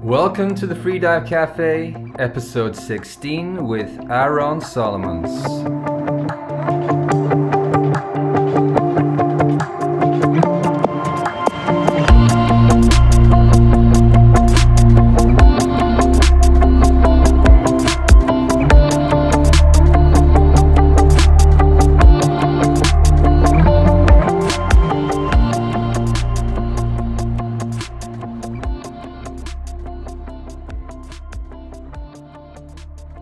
Welcome to the Freedive Café, episode 16 with Aharon Solomons.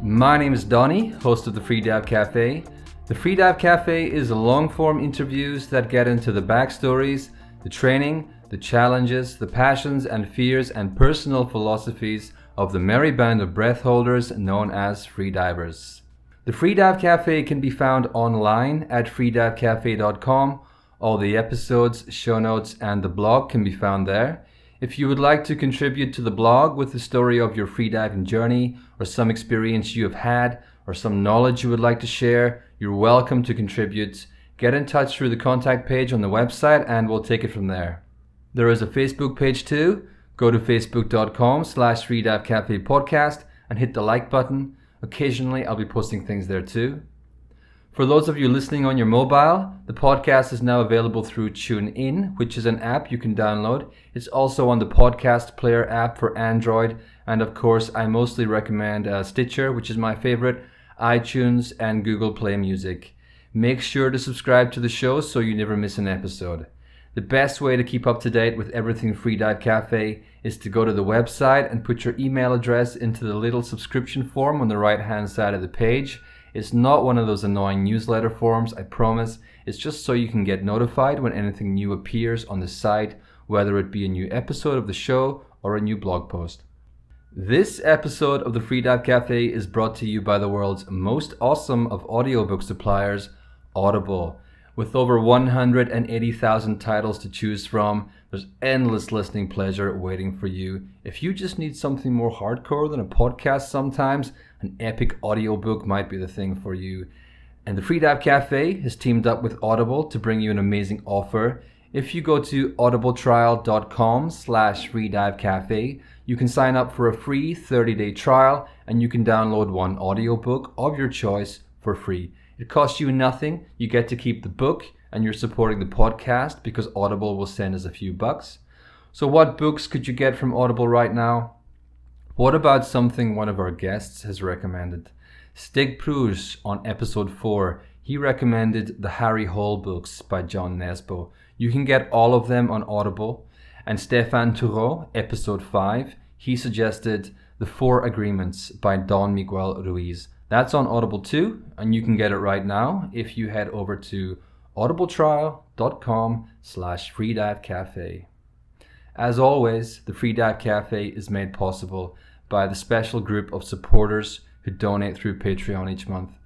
My name is Donnie, host of the Freedive Café. The Freedive Café is long-form interviews that get into the backstories, the training, the challenges, the passions and fears and personal philosophies of the merry band of breath holders known as Freedivers. The Freedive Café can be found online at freedivecafé.com. All the episodes, show notes and the blog can be found there. If you would like to contribute to the blog with the story of your freediving journey or some experience you have had or some knowledge you would like to share, you're welcome to contribute. Get in touch through the contact page on the website and we'll take it from there. There is a Facebook page too. Go to facebook.com/freedivecafépodcast and hit the like button. Occasionally I'll be posting things there too. For those of you listening on your mobile, the podcast is now available through TuneIn, which is an app you can download. It's also on the podcast player app for Android. And of course, I mostly recommend Stitcher, which is my favorite, iTunes, and Google Play Music. Make sure to subscribe to the show so you never miss an episode. The best way to keep up to date with everything Freedive Café is to go to the website and put your email address into the little subscription form on the right-hand side of the page. It's not one of those annoying newsletter forms, I promise. It's just so you can get notified when anything new appears on the site, whether it be a new episode of the show or a new blog post. This episode of the Freedive Café is brought to you by the world's most awesome of audiobook suppliers, Audible. With over 180,000 titles to choose from, there's endless listening pleasure waiting for you. If you just need something more hardcore than a podcast sometimes, an epic audiobook might be the thing for you. And the Freedive Café has teamed up with Audible to bring you an amazing offer. If you go to audibletrial.com/freedivecafé, you can sign up for a free 30-day trial and you can download one audiobook of your choice for free. It costs you nothing. You get to keep the book and you're supporting the podcast because Audible will send us a few bucks. So what books could you get from Audible right now? What about something one of our guests has recommended? Stig Pruge on episode 4. He recommended the Harry Hole books by John Nesbo. You can get all of them on Audible. And Stefan Tureau, episode 5. He suggested The 4 Agreements by Don Miguel Ruiz. That's on Audible too, and you can get it right now if you head over to audibletrial.com/freedivecafé. As always, the Freedive Café is made possible by the special group of supporters who donate through Patreon each month.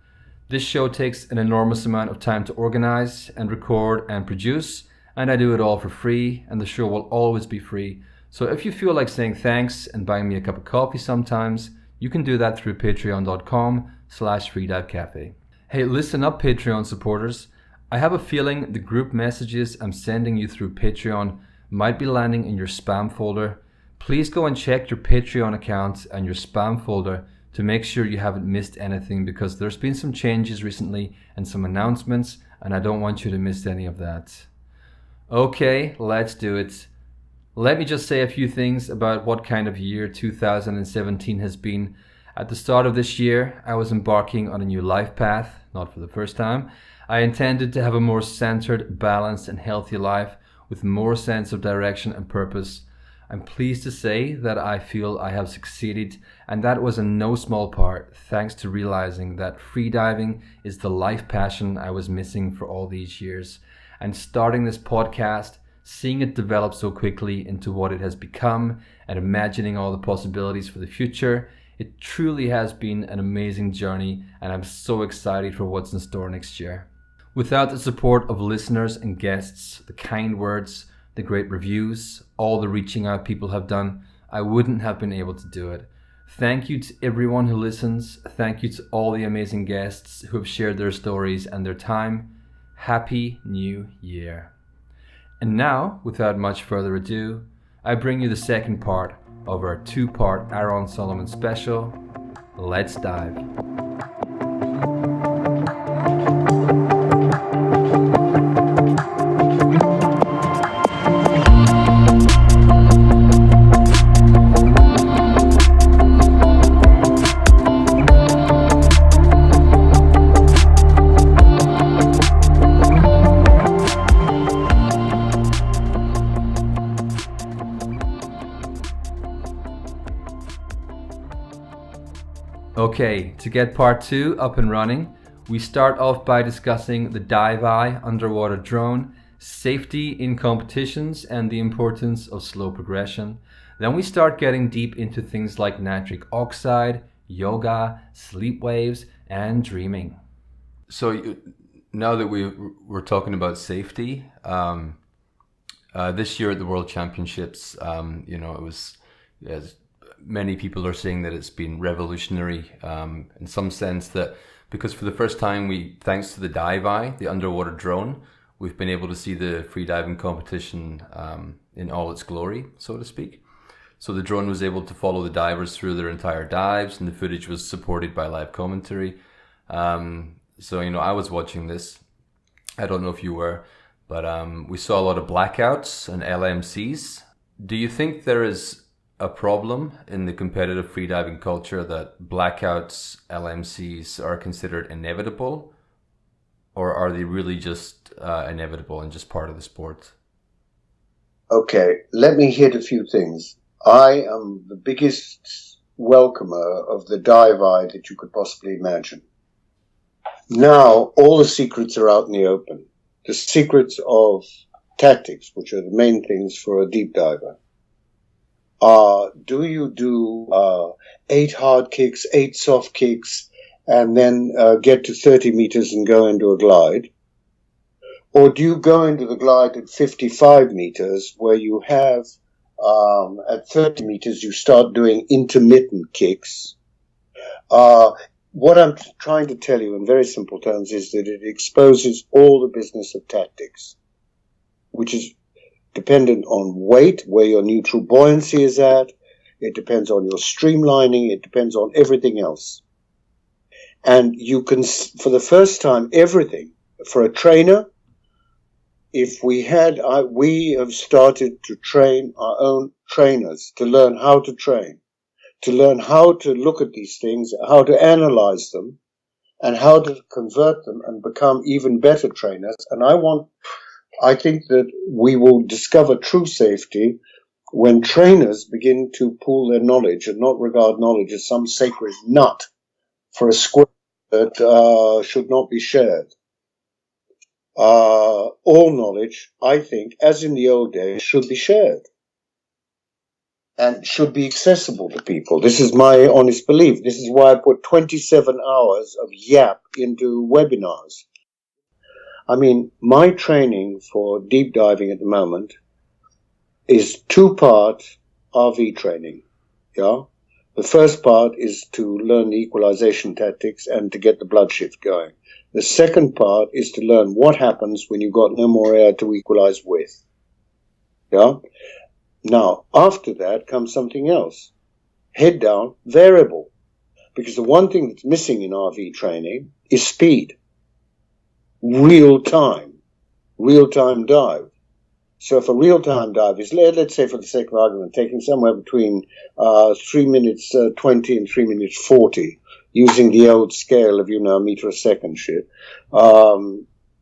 This show takes an enormous amount of time to organize and record and produce, and I do it all for free, and the show will always be free. So if you feel like saying thanks and buying me a cup of coffee sometimes, you can do that through patreon.com/freedivecafé. Hey, listen up, Patreon supporters. I have a feeling the group messages I'm sending you through Patreon might be landing in your spam folder. Please go and check your Patreon account and your spam folder to make sure you haven't missed anything because there's been some changes recently and some announcements and I don't want you to miss any of that. Okay, let's do it. Let me just say a few things about what kind of year 2017 has been. At the start of this year, I was embarking on a new life path, not for the first time. I intended to have a more centered, balanced and healthy life with more sense of direction and purpose. I'm pleased to say that I feel I have succeeded, and that was in no small part thanks to realizing that freediving is the life passion I was missing for all these years. And starting this podcast, seeing it develop so quickly into what it has become and imagining all the possibilities for the future, it truly has been an amazing journey and I'm so excited for what's in store next year. Without the support of listeners and guests, the kind words, the great reviews, all the reaching out people have done, I wouldn't have been able to do it. Thank you to everyone who listens. Thank you to all the amazing guests who have shared their stories and their time. Happy New Year. And now, without much further ado, I bring you the second part of our two-part Aharon Solomons special. Let's dive. Okay, to get part 2 up and running, we start off by discussing the Diveye underwater drone, safety in competitions and the importance of slow progression. Then we start getting deep into things like nitric oxide, yoga, sleep waves and dreaming. So now that we're talking about safety, this year at the World Championships, it was... many people are saying that it's been revolutionary in some sense, that because for the first time thanks to the Diveye, the underwater drone, we've been able to see the freediving competition in all its glory, so to speak. So the drone was able to follow the divers through their entire dives, and the footage was supported by live commentary. I was watching this. I don't know if you were, but we saw a lot of blackouts and LMCs. Do you think there is a problem in the competitive freediving culture that blackouts, LMCs are considered inevitable, or are they really just inevitable and just part of the sport? Okay, let me hit a few things. I am the biggest welcomer of the Diveye that you could possibly imagine. Now, all the secrets are out in the open. The secrets of tactics, which are the main things for a deep diver. Do you do 8 hard kicks, 8 soft kicks, and then get to 30 meters and go into a glide? Or do you go into the glide at 55 meters where you have, at 30 meters, you start doing intermittent kicks? What I'm trying to tell you in very simple terms is that it exposes all the business of tactics, which is dependent on weight, where your neutral buoyancy is at. It depends on your streamlining. It depends on everything else. And you can, for the first time, everything. For a trainer, we have started to train our own trainers to learn how to train, to learn how to look at these things, how to analyze them, and how to convert them and become even better trainers. And I think that we will discover true safety when trainers begin to pool their knowledge and not regard knowledge as some sacred nut for a square that should not be shared. All knowledge, I think, as in the old days, should be shared and should be accessible to people. This is my honest belief. This is why I put 27 hours of yap into webinars. I mean, my training for deep diving at the moment is 2-part RV training. Yeah. The first part is to learn the equalization tactics and to get the blood shift going. The second part is to learn what happens when you've got no more air to equalize with. Yeah. Now, after that comes something else. Head down variable. Because the one thing that's missing in RV training is speed. Real-time dive. So if a real-time dive is, let's say for the sake of argument, taking somewhere between 3 minutes 20 and 3 minutes 40, using the old scale of, meter a second shit,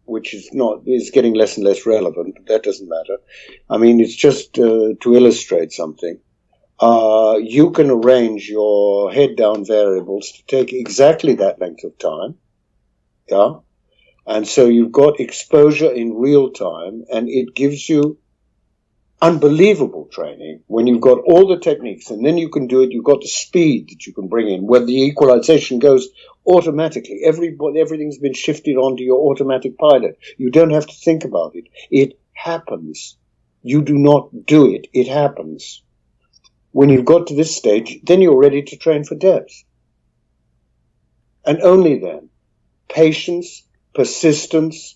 which is getting less and less relevant, but that doesn't matter. I mean, it's just to illustrate something. You can arrange your head-down variables to take exactly that length of time, yeah? And so you've got exposure in real time, and it gives you unbelievable training when you've got all the techniques, and then you can do it. You've got the speed that you can bring in, where the equalization goes automatically. Everything's been shifted onto your automatic pilot. You don't have to think about it. It happens. You do not do it. It happens. When you've got to this stage, then you're ready to train for depth. And only then. Patience, persistence,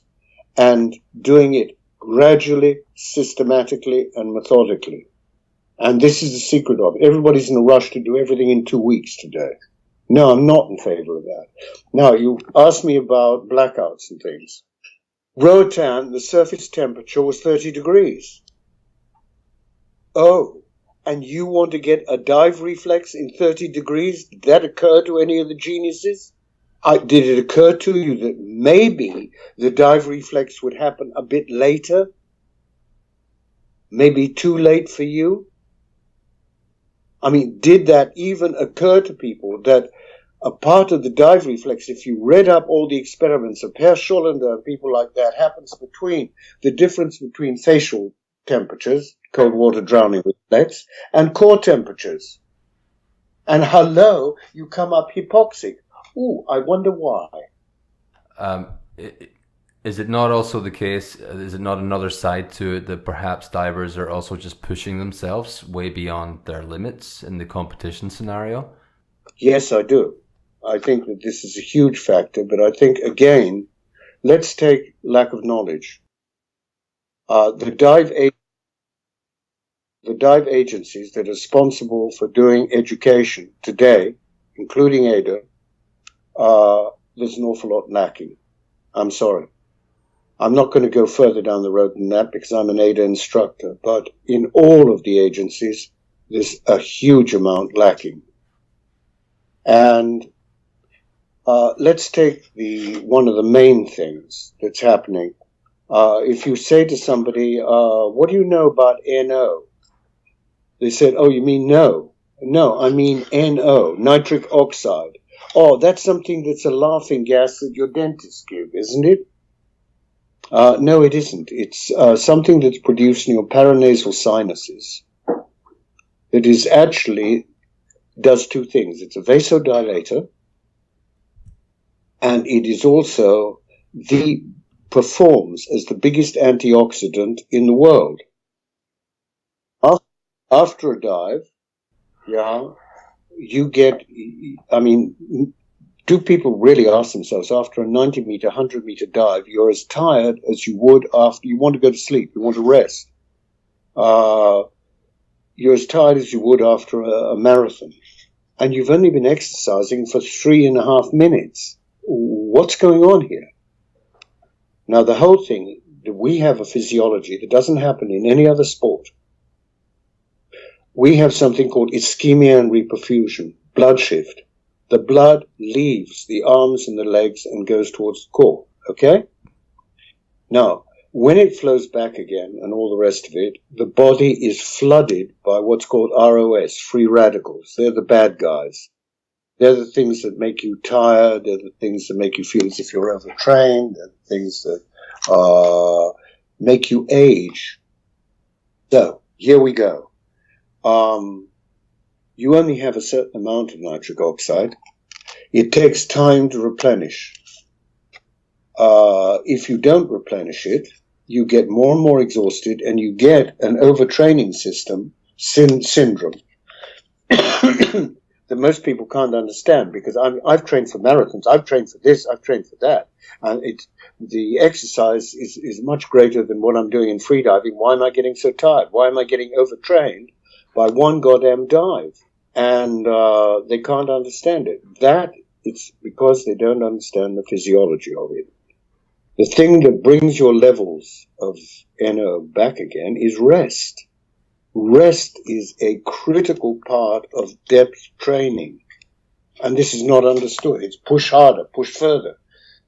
and doing it gradually, systematically, and methodically. And this is the secret of it. Everybody's in a rush to do everything in 2 weeks today. No, I'm not in favor of that. Now, you asked me about blackouts and things. Roatan, the surface temperature was 30 degrees. Oh, and you want to get a dive reflex in 30 degrees? Did that occur to any of the geniuses? Did it occur to you that maybe the dive reflex would happen a bit later? Maybe too late for you? I mean, did that even occur to people that a part of the dive reflex, if you read up all the experiments of Per Schollander and people like that, happens between the difference between facial temperatures, cold water drowning reflex, and core temperatures. And hello, you come up hypoxic. Ooh, I wonder why. Is it not also the case, is it not another side to it that perhaps divers are also just pushing themselves way beyond their limits in the competition scenario? Yes, I do. I think that this is a huge factor, but I think, again, let's take lack of knowledge. The dive agencies that are responsible for doing education today, including AIDA, there's an awful lot lacking. I'm sorry. I'm not going to go further down the road than that because I'm an AIDA instructor, but in all of the agencies, there's a huge amount lacking. And let's take one of the main things that's happening. If you say to somebody, what do you know about NO? They said, oh, you mean no? No, I mean NO, nitric oxide. Oh, that's something that's a laughing gas that your dentist give, isn't it? No, it isn't. It's something that's produced in your paranasal sinuses. It is actually does two things. It's a vasodilator, and it is also performs as the biggest antioxidant in the world. After a dive, you get, do people really ask themselves, after a 90-meter, 100-meter dive, you're as tired as you would after you want to go to sleep, you want to rest. You're as tired as you would after a marathon. And you've only been exercising for 3.5 minutes. What's going on here? Now, the whole thing, we have a physiology that doesn't happen in any other sport. We have something called ischemia and reperfusion, blood shift. The blood leaves the arms and the legs and goes towards the core, okay? Now, when it flows back again and all the rest of it, the body is flooded by what's called ROS, free radicals. They're the bad guys. They're the things that make you tired. They're the things that make you feel as if you're overtrained. They're the things that make you age. So, here we go. You only have a certain amount of nitric oxide. It takes time to replenish. If you don't replenish it, you get more and more exhausted and you get an overtraining syndrome that most people can't understand, because I've trained for marathons, I've trained for this, I've trained for that, and the exercise is much greater than what I'm doing in freediving. Why am I getting so tired? Why am I getting overtrained by one goddamn dive? And they can't understand it. It's because they don't understand the physiology of it. The thing that brings your levels of NO back again is rest. Rest is a critical part of depth training. And this is not understood. It's push harder, push further.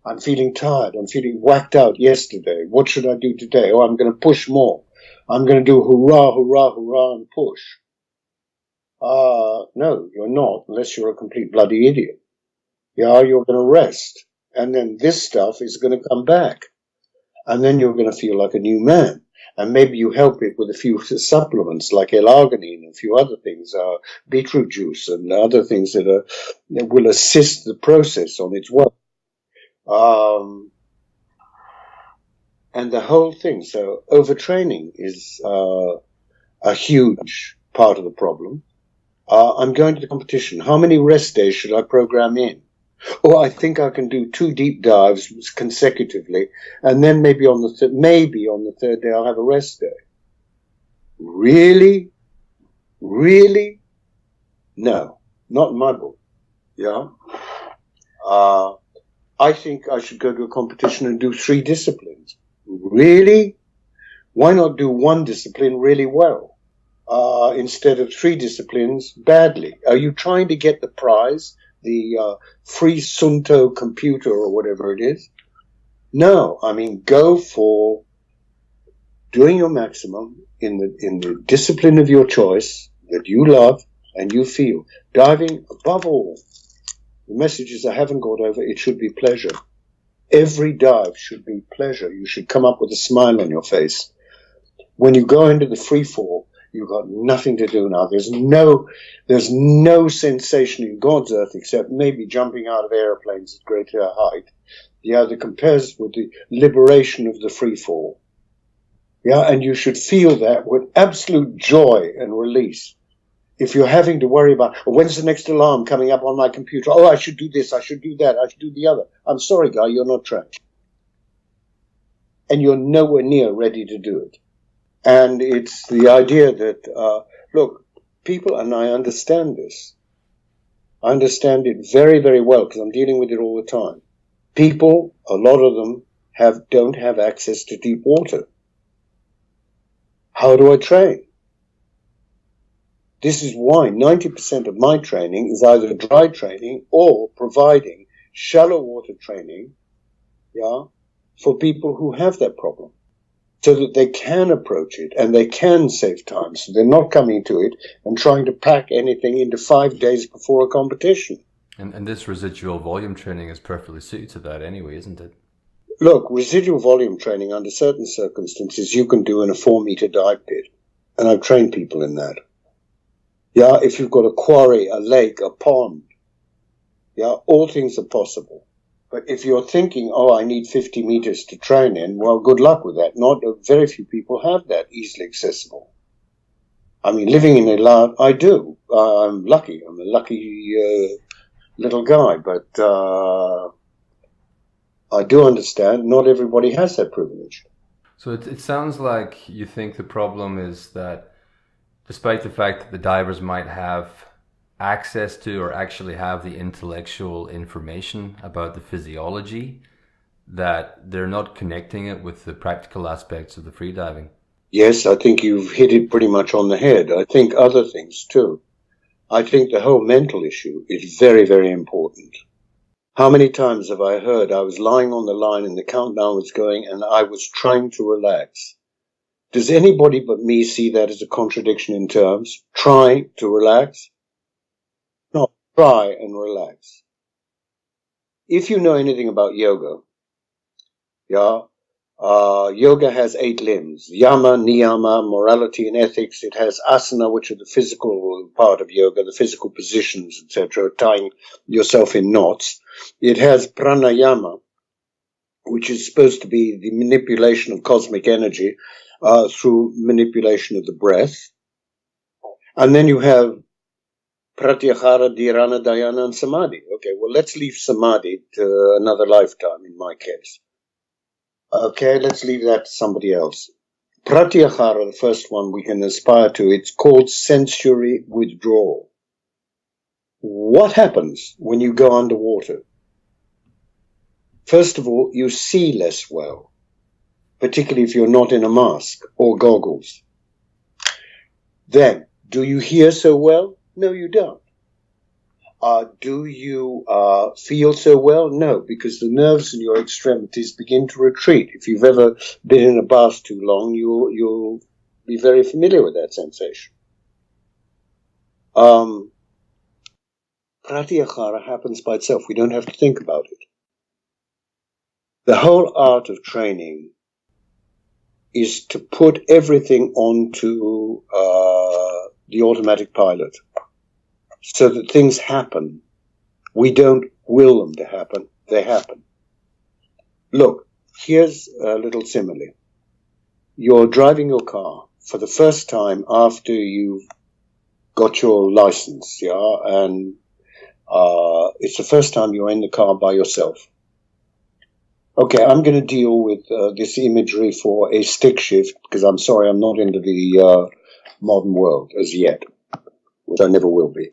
I'm feeling tired. I'm feeling whacked out yesterday. What should I do today? Oh, I'm going to push more. I'm going to do hurrah, hurrah, hurrah, and push. No, you're not, unless you're a complete bloody idiot. You're going to rest. And then this stuff is going to come back. And then you're going to feel like a new man. And maybe you help it with a few supplements like L-arginine and a few other things, beetroot juice and other things that will assist the process on its work. And the whole thing. So overtraining is a huge part of the problem. I'm going to the competition. How many rest days should I program in? Oh, I think I can do 2 deep dives consecutively, and then maybe on the third day I'll have a rest day. Really? Really? No, not in my book. Yeah. I think I should go to a competition and do 3 disciplines. Really? Why not do 1 discipline really well instead of 3 disciplines badly? Are you trying to get the prize, the free Sunto computer or whatever it is? No, I mean, go for doing your maximum in the discipline of your choice that you love and you feel. Diving, above all, the messages I haven't got over, it should be pleasure. Every dive should be pleasure. You should come up with a smile on your face. When you go into the free fall, you've got nothing to do now. There's no sensation in God's earth except maybe jumping out of airplanes at greater height. Yeah, that compares with the liberation of the free fall. Yeah, and you should feel that with absolute joy and release. If you're having to worry about, when's the next alarm coming up on my computer? Oh, I should do this, I should do that, I should do the other. I'm sorry, guy, you're not trained. And you're nowhere near ready to do it. And it's the idea that, look, people, and I understand this. I understand it very, very well because I'm dealing with it all the time. People, a lot of them, don't have access to deep water. How do I train? This is why 90% of my training is either dry training or providing shallow water training, yeah, for people who have that problem, so that they can approach it and they can save time, so they're not coming to it and trying to pack anything into 5 days before a competition. And this residual volume training is perfectly suited to that anyway, isn't it? Look, residual volume training under certain circumstances you can do in a 4-meter dive pit, and I've trained people in that. Yeah, if you've got a quarry, a lake, a pond, yeah, all things are possible. But if you're thinking, oh, I need 50 meters to train in, well, good luck with that. Very few people have that easily accessible. I mean, living in Eilat, I do. I'm lucky. I'm a lucky little guy, but I do understand not everybody has that privilege. So it sounds like you think the problem is that despite the fact that the divers might have access to or actually have the intellectual information about the physiology, that they're not connecting it with the practical aspects of the freediving. Yes, I think you've hit it pretty much on the head. I think other things too. I think the whole mental issue is very, very important. How many times have I heard I was lying on the line and the countdown was going and I was trying to relax? Does anybody but me see that as a contradiction in terms? Try to relax? No, try and relax. If you know anything about yoga, yeah, yoga has 8 limbs. Yama, niyama, morality and ethics. It has asana, which are the physical part of yoga, the physical positions, etc., tying yourself in knots. It has pranayama, which is supposed to be the manipulation of cosmic energy through manipulation of the breath. And then you have pratyahara, dhyana, dhyana, and samadhi. Okay, well, let's leave samadhi to another lifetime in my case. Okay, let's leave that to somebody else. Pratyahara, the first one we can aspire to, it's called sensory withdrawal. What happens when you go underwater? First of all, you see less well, particularly if you're not in a mask or goggles. Then, do you hear so well? No, you don't. Do you feel so well? No, because the nerves in your extremities begin to retreat. If you've ever been in a bath too long, you'll be very familiar with that sensation. Pratyahara happens by itself. We don't have to think about it. The whole art of training is to put everything onto the automatic pilot so that things happen. We don't will them to happen. They happen. Look, here's a little simile. You're driving your car for the first time after you've got your license, yeah, and it's the first time you're in the car by yourself. Okay, I'm going to deal with this imagery for a stick shift because I'm sorry, I'm not into the modern world as yet. which I never will be.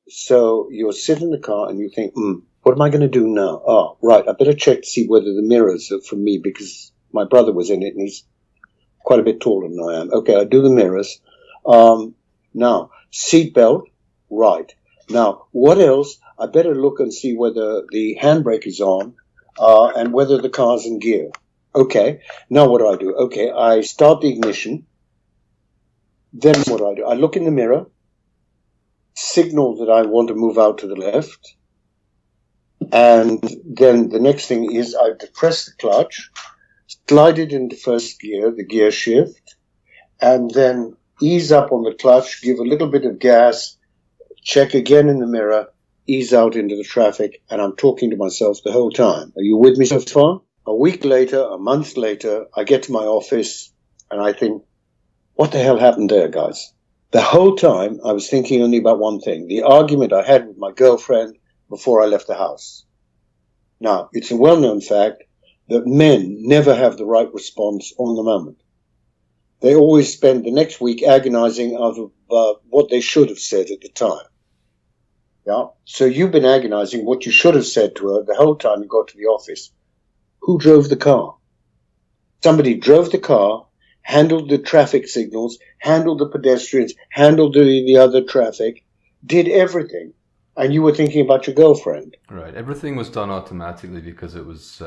So you'll sit in the car and you think, what am I going to do now? Oh, right, I better check to see whether the mirrors are for me because my brother was in it and he's quite a bit taller than I am. Okay, I do the mirrors. Now, seatbelt, right. Now, what else? I better look and see whether the handbrake is on and whether the car's in gear. Okay, now what do? Okay, I start the ignition. Then what do? I look in the mirror, signal that I want to move out to the left. And then the next thing is I depress the clutch, slide it into first gear, the gear shift, and then ease up on the clutch, give a little bit of gas, check again in the mirror, ease out into the traffic, and I'm talking to myself the whole time. Are you with me so far? A week later, a month later, I get to my office and I think, what the hell happened there, guys? The whole time I was thinking only about one thing, the argument I had with my girlfriend before I left the house. Now, it's a well-known fact that men never have the right response on the moment. They always spend the next week agonizing about what they should have said at the time. Yeah. So you've been agonizing what you should have said to her the whole time you got to the office. Who drove the car? Somebody drove the car, handled the traffic signals, handled the pedestrians, handled the other traffic, did everything. And you were thinking about your girlfriend. Right. Everything was done automatically because it was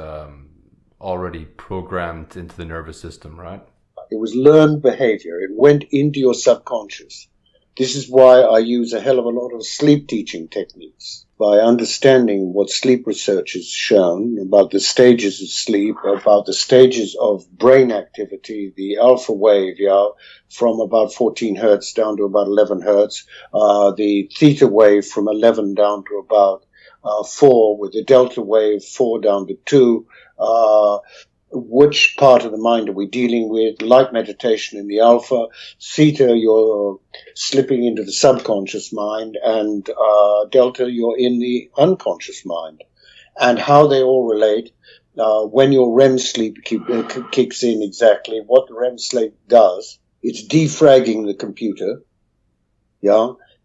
already programmed into the nervous system, right? It was learned behavior. It went into your subconscious. This is why I use a hell of a lot of sleep teaching techniques. By understanding what sleep research has shown about the stages of sleep, about the stages of brain activity, the alpha wave, from about 14 hertz down to about 11 hertz, the theta wave from 11 down to about 4, with the delta wave 4 down to 2, which part of the mind are we dealing with? Light meditation in the alpha, theta, you're slipping into the subconscious mind, and delta, you're in the unconscious mind. And how they all relate, when your REM sleep kicks in exactly, what the REM sleep does, it's defragging the computer,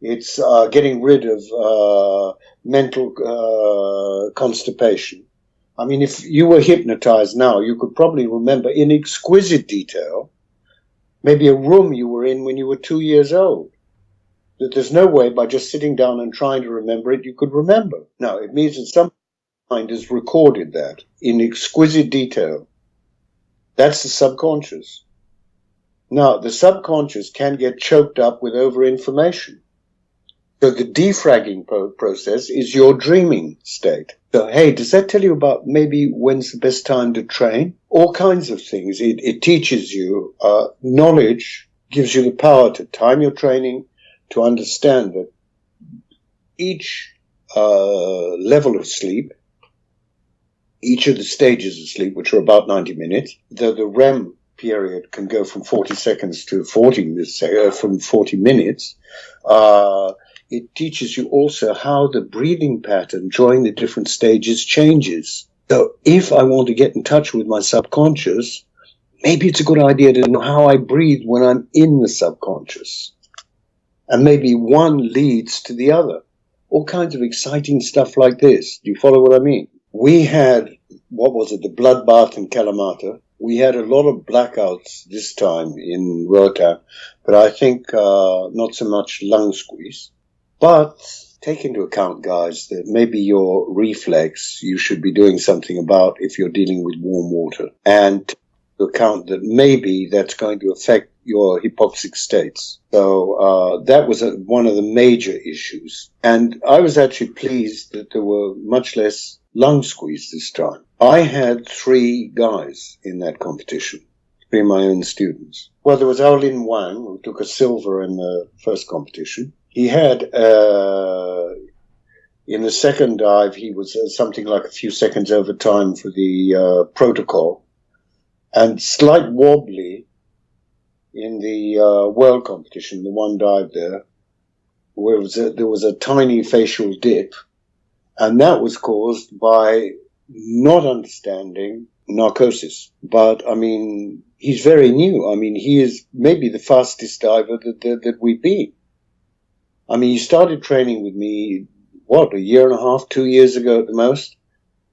it's getting rid of mental constipation. I mean, if you were hypnotized now, you could probably remember in exquisite detail maybe a room you were in when you were 2 years old. That there's no way by just sitting down and trying to remember it, you could remember. No, it means that some mind has recorded that in exquisite detail. That's the subconscious. Now, the subconscious can get choked up with over-information. So the defragging process is your dreaming state. So, hey, does that tell you about maybe when's the best time to train? All kinds of things. It teaches you knowledge, gives you the power to time your training, to understand that each level of sleep, each of the stages of sleep, which are about 90 minutes, the REM period can go from 40 seconds to 40 minutes. It teaches you also how the breathing pattern during the different stages changes. So if I want to get in touch with my subconscious, maybe it's a good idea to know how I breathe when I'm in the subconscious. And maybe one leads to the other. All kinds of exciting stuff like this. Do you follow what I mean? We had, the bloodbath in Kalamata. We had a lot of blackouts this time in Roatan, but I think not so much lung squeeze. But take into account, guys, that maybe your reflex you should be doing something about if you're dealing with warm water. And take into account that maybe that's going to affect your hypoxic states. So that was one of the major issues. And I was actually pleased that there were much less lung squeeze this time. I had 3 guys in that competition, 3 of my own students. Well, there was Aolin Wang, who took a silver in the first competition. He had, in the second dive, he was something like a few seconds over time for the protocol, and slight wobbly in the world competition, the one dive there, where there was a tiny facial dip, and that was caused by not understanding narcosis. But, I mean, he's very new. I mean, he is maybe the fastest diver that we've been. I mean, he started training with me, a year and a half, 2 years ago at the most.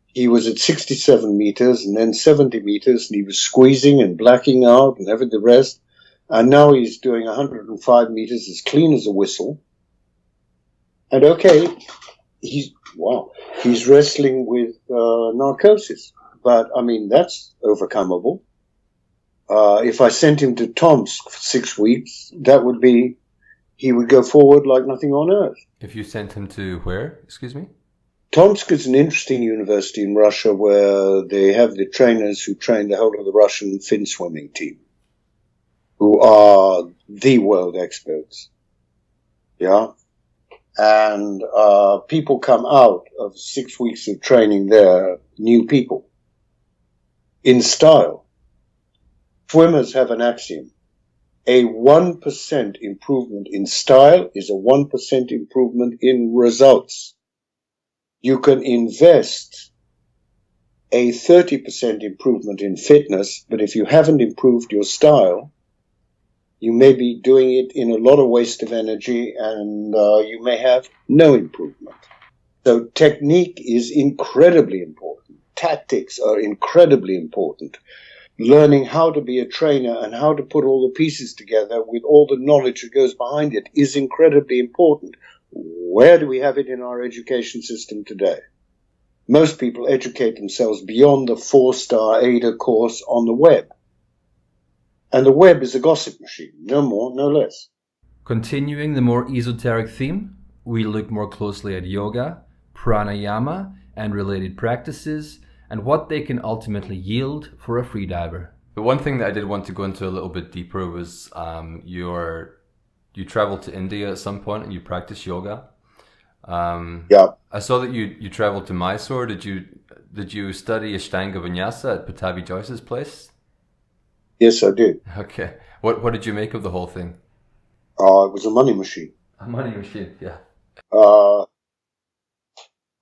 He was at 67 meters and then 70 meters, and he was squeezing and blacking out and having the rest. And now he's doing 105 meters as clean as a whistle. And okay, he's wrestling with narcosis. But, I mean, that's overcomeable. If I sent him to Tomsk for 6 weeks, he would go forward like nothing on earth. If you sent him to where? Excuse me? Tomsk is an interesting university in Russia where they have the trainers who train the whole of the Russian fin swimming team, who are the world experts. Yeah. And people come out of 6 weeks of training there, new people, in style. Swimmers have an axiom. A 1% improvement in style is a 1% improvement in results. You can invest a 30% improvement in fitness, but if you haven't improved your style, you may be doing it in a lot of waste of energy, and you may have no improvement. So technique is incredibly important. Tactics are incredibly important. Learning how to be a trainer and how to put all the pieces together with all the knowledge that goes behind it is incredibly important. Where do we have it in our education system today? Most people educate themselves beyond the 4-star AIDA course on the web. And the web is a gossip machine, no more, no less. Continuing the more esoteric theme, we look more closely at yoga, pranayama, and related practices, and what they can ultimately yield for a freediver. The one thing that I did want to go into a little bit deeper was you traveled to India at some point and you practiced yoga. Yeah. I saw that you traveled to Mysore. Did you study Ashtanga Vinyasa at Patabi Joyce's place? Yes, I did. Okay. What did you make of the whole thing? It was a money machine. A money machine, yeah.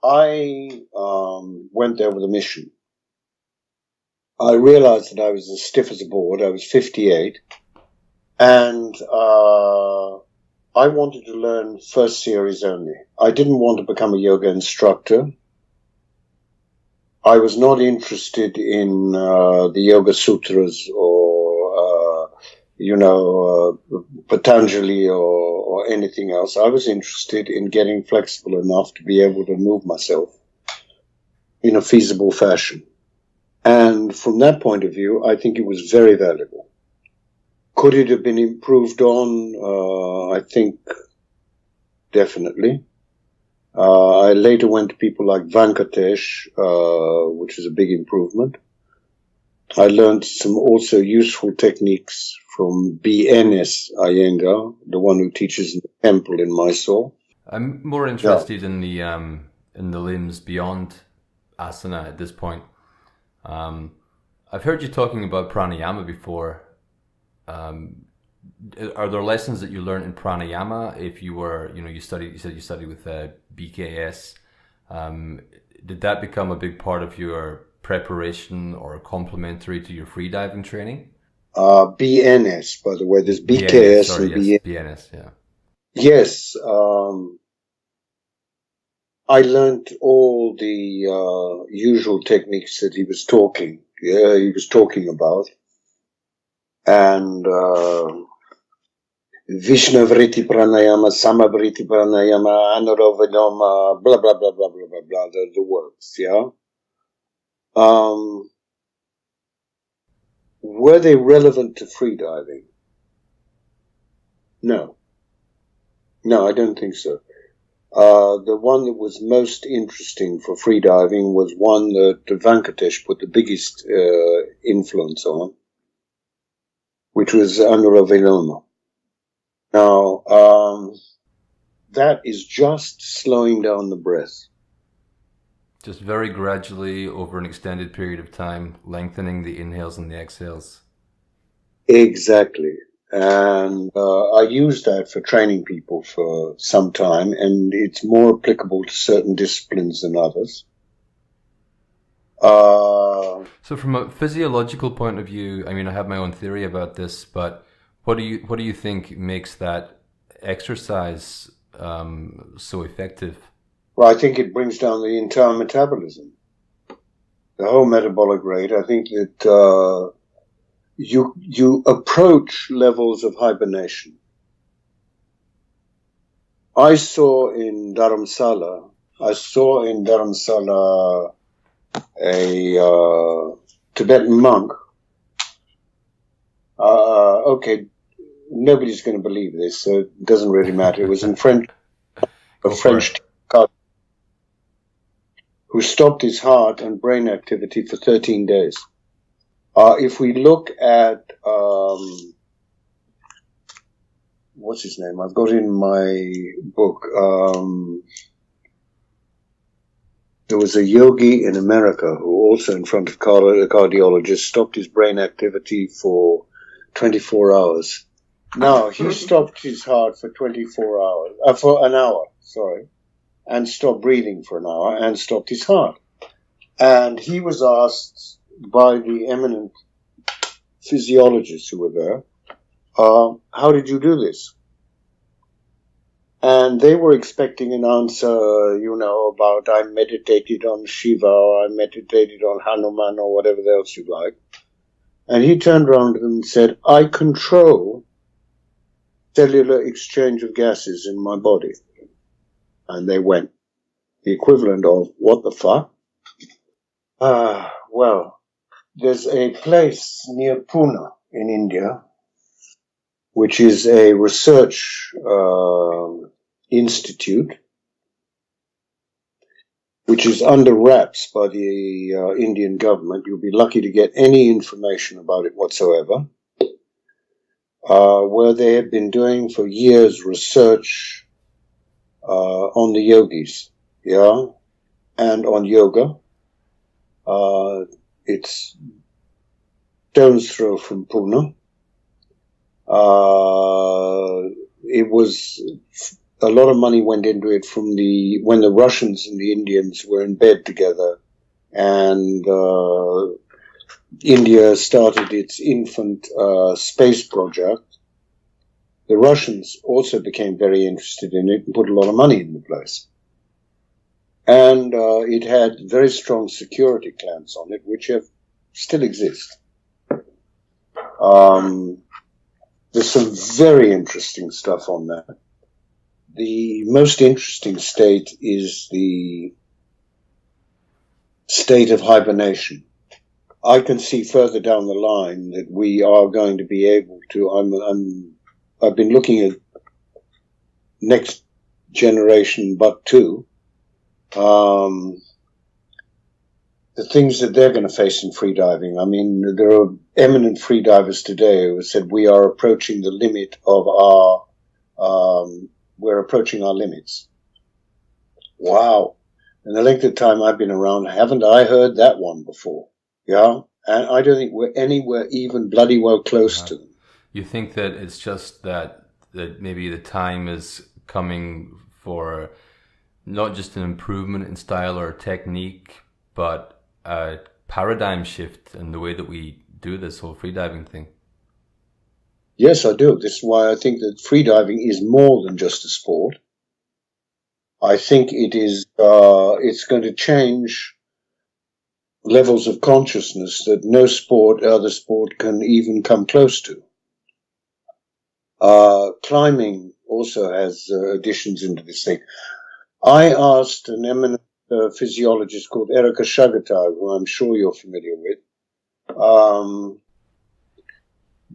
I went there with a mission. I realized that I was as stiff as a board. I was 58. And I wanted to learn first series only. I didn't want to become a yoga instructor. I was not interested in the Yoga Sutras or, Patanjali or anything else. I was interested in getting flexible enough to be able to move myself in a feasible fashion. And from that point of view, I think it was very valuable. Could it have been improved on? I think definitely. I later went to people like Venkatesh, which is a big improvement. I learned some also useful techniques from BNS Iyengar, the one who teaches in the temple in Mysore. I'm more interested in the limbs beyond asana at this point. I've heard you talking about pranayama before. Are there lessons that you learned in pranayama if you were, you said you studied with BKS? Did that become a big part of your preparation or complementary to your freediving training? BNS, by the way, there's BKS and yes, BNS, yeah. Yes, I learned all the usual techniques that he was talking about. And Vishnavriti pranayama, Samavriti pranayama, Anurovedama, blah, blah, blah, blah, blah, blah, blah, the works, yeah? Were they relevant to freediving? No, I don't think so. The one that was most interesting for freediving was one that Venkatesh put the biggest influence on, which was Anurovedama. Now, that is just slowing down the breath. Just very gradually over an extended period of time, lengthening the inhales and the exhales. Exactly. And I use that for training people for some time, and it's more applicable to certain disciplines than others. So from a physiological point of view, I mean, I have my own theory about this, but what do you think makes that exercise so effective? Well, I think it brings down the entire metabolism, the whole metabolic rate. I think that you approach levels of hibernation. I saw in Dharamsala a Tibetan monk. Okay, nobody's going to believe this, so it doesn't really matter. It was in French, a French who stopped his heart and brain activity for 13 days. If we look at, what's his name? I've got it in my book. There was a yogi in America who also in front of a cardiologist stopped his brain activity for 24 hours. Now, he stopped his heart for 24 hours, for an hour, and stopped breathing for an hour and stopped his heart. And he was asked by the eminent physiologists who were there, how did you do this? And they were expecting an answer, about I meditated on Shiva, or I meditated on Hanuman, or whatever else you like. And he turned around to them and said, I control cellular exchange of gases in my body. And they went, the equivalent of, what the fuck? Well, there's a place near Pune in India, which is a research institute, which is under wraps by the Indian government. You'll be lucky to get any information about it whatsoever, where they have been doing for years research on the yogis, and on yoga. It's stone's throw from Pune. It was a lot of money went into it when the Russians and the Indians were in bed together, and India started its infant space project. The Russians also became very interested in it and put a lot of money in the place. And it had very strong security clamps on it, which still exist. There's some very interesting stuff on that. The most interesting state is the state of hibernation. I can see further down the line that we are going to be able to, I've been looking at next generation but two, the things that they're going to face in freediving. I mean, there are eminent freedivers today who have said we are approaching the limit of we're approaching our limits. Wow. In the length of time I've been around, haven't I heard that one before? Yeah. And I don't think we're anywhere even bloody well close to them. You think that it's just that maybe the time is coming for not just an improvement in style or technique, but a paradigm shift in the way that we do this whole freediving thing? Yes, I do. This is why I think that freediving is more than just a sport. I think it is, it's going to change levels of consciousness that no other sport can even come close to. Climbing also has additions into this thing. I asked an eminent physiologist called Erika Shagatai, who I'm sure you're familiar with,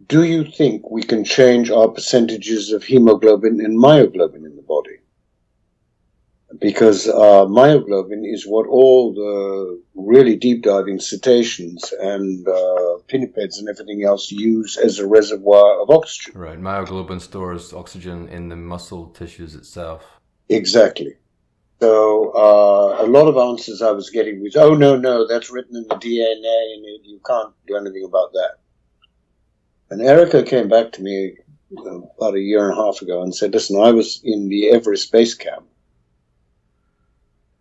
do you think we can change our percentages of hemoglobin and myoglobin in the body? Because myoglobin is what all the really deep diving cetaceans and pinnipeds and everything else use as a reservoir of oxygen. Right, myoglobin stores oxygen in the muscle tissues itself. Exactly. So a lot of answers I was getting was, oh, no, that's written in the DNA and you can't do anything about that. And Erika came back to me about a year and a half ago and said, listen, I was in the Everest base camp.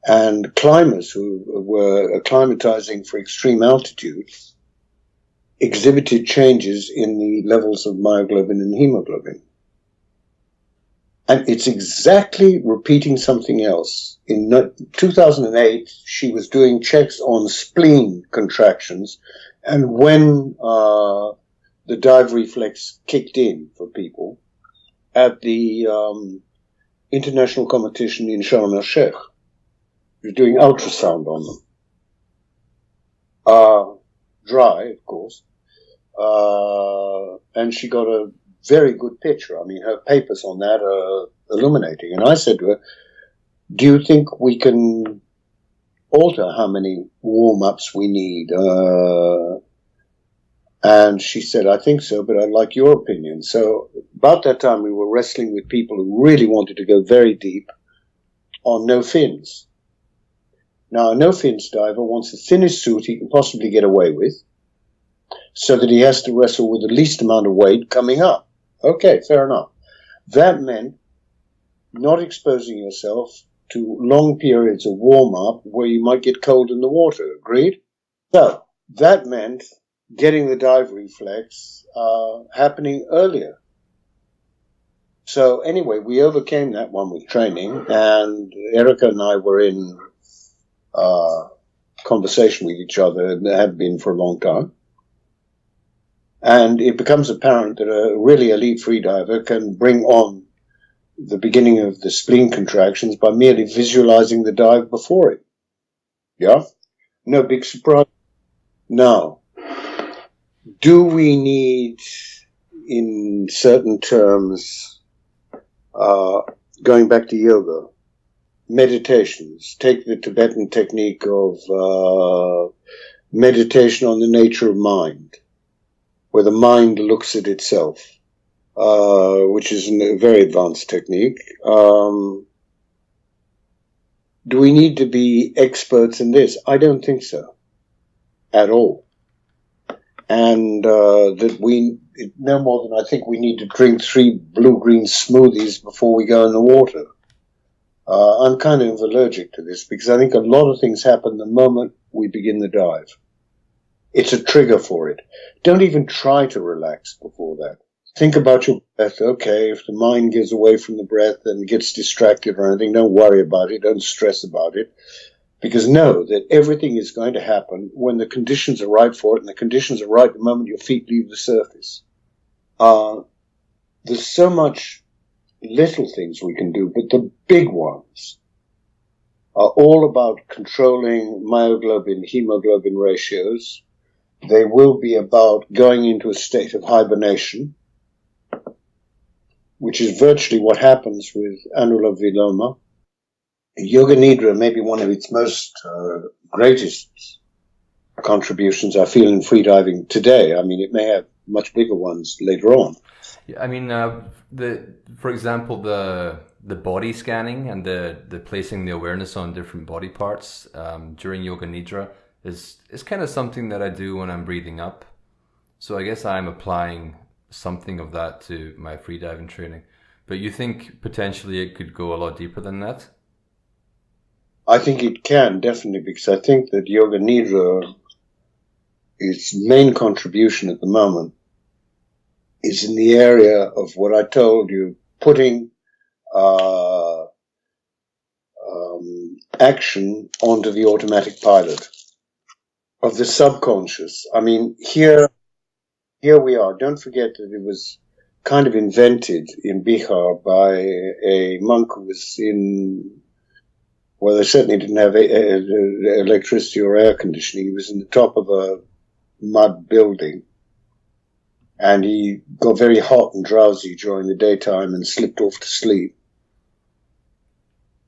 And climbers who were acclimatizing for extreme altitude exhibited changes in the levels of myoglobin and hemoglobin. And it's exactly repeating something else. In 2008, she was doing checks on spleen contractions, and when the dive reflex kicked in for people at the international competition in Sharm el-Sheikh, she was doing ultrasound on them. Dry, of course. And she got a very good picture. I mean, her papers on that are illuminating. And I said to her, do you think we can alter how many warm-ups we need? And she said, I think so, but I'd like your opinion. So about that time, we were wrestling with people who really wanted to go very deep on no fins. Now, a no fins diver wants the thinnest suit he can possibly get away with, so that he has to wrestle with the least amount of weight coming up. Okay, fair enough. That meant not exposing yourself to long periods of warm-up where you might get cold in the water. Agreed? So that meant getting the dive reflex happening earlier. So anyway, we overcame that one with training, and Erica and I were in conversation with each other, and have been for a long time. And it becomes apparent that a really elite freediver can bring on the beginning of the spleen contractions by merely visualizing the dive before it. Yeah? No big surprise. Now, do we need, in certain terms, going back to yoga, meditations? Take the Tibetan technique of meditation on the nature of mind, where the mind looks at itself, which is a very advanced technique. Do we need to be experts in this? I don't think so, at all. And that we, no more than I think we need to drink 3 blue-green smoothies before we go in the water. I'm kind of allergic to this because I think a lot of things happen the moment we begin the dive. It's a trigger for it. Don't even try to relax before that. Think about your breath. Okay, if the mind gives away from the breath and gets distracted or anything, don't worry about it. Don't stress about it. Because know that everything is going to happen when the conditions are right for it, and the conditions are right the moment your feet leave the surface. There's so much little things we can do, but the big ones are all about controlling myoglobin, hemoglobin ratios. They will be about going into a state of hibernation, which is virtually what happens with Anula Viloma. Yoga Nidra may be one of its most greatest contributions, I feel, in freediving today. I mean, it may have much bigger ones later on. Yeah, I mean, for example, the body scanning and the placing the awareness on different body parts during Yoga Nidra is kind of something that I do when I'm breathing up. So I guess I'm applying something of that to my freediving training. But you think potentially it could go a lot deeper than that? I think it can, definitely, because I think that Yoga Nidra, its main contribution at the moment, is in the area of what I told you, putting action onto the automatic pilot of the subconscious. I mean, here we are. Don't forget that it was kind of invented in Bihar by a monk who was in, well, they certainly didn't have electricity or air conditioning. He was in the top of a mud building, and he got very hot and drowsy during the daytime and slipped off to sleep.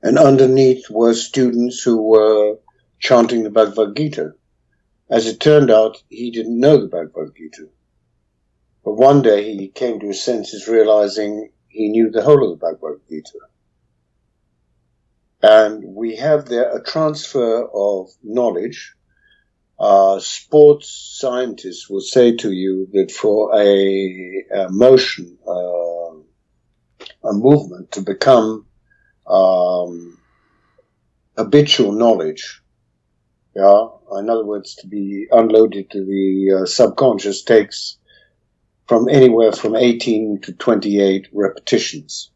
And underneath were students who were chanting the Bhagavad Gita. As it turned out, he didn't know the Bhagavad Gita. But one day he came to his senses, realizing he knew the whole of the Bhagavad Gita. And we have there a transfer of knowledge. Sports scientists will say to you that for a motion, a movement to become habitual knowledge. Yeah, in other words, to be unloaded to the subconscious takes from anywhere from 18 to 28 repetitions.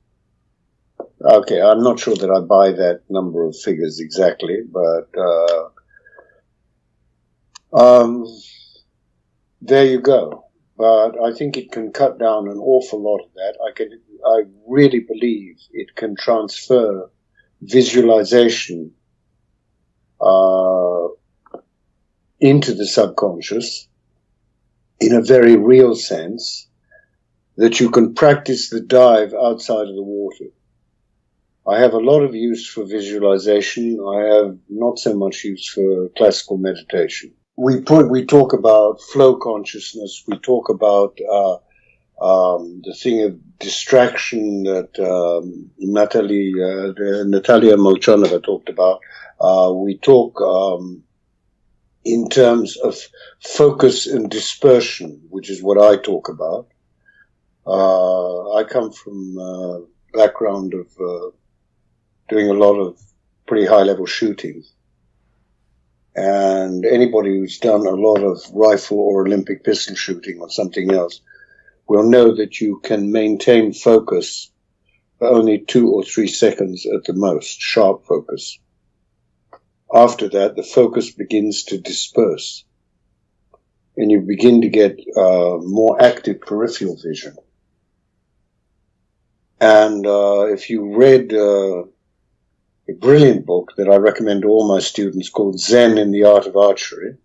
Okay, I'm not sure that I buy that number of figures exactly, but there you go. But I think it can cut down an awful lot of that. I really believe it can transfer visualization into the subconscious in a very real sense, that you can practice the dive outside of the water. I have a lot of use for visualization. I have not so much use for classical meditation. We talk about flow consciousness. We talk about the thing of distraction that Natalia Molchanova talked about. We talk in terms of focus and dispersion, which is what I talk about. I come from a background of doing a lot of pretty high-level shooting. And anybody who's done a lot of rifle or Olympic pistol shooting or something else will know that you can maintain focus for only 2 or 3 seconds at the most, sharp focus. After that, the focus begins to disperse, and you begin to get more active peripheral vision. And if you read a brilliant book that I recommend to all my students called Zen in the Art of Archery,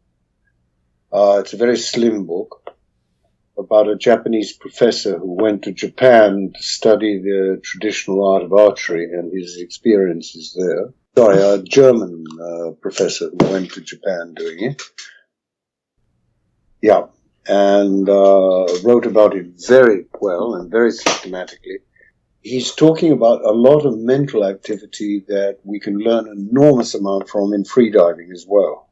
it's a very slim book about a Japanese professor who went to Japan to study the traditional art of archery and his experiences there. Sorry, a German professor who went to Japan doing it. Yeah, and wrote about it very well and very systematically. He's talking about a lot of mental activity that we can learn an enormous amount from in freediving as well.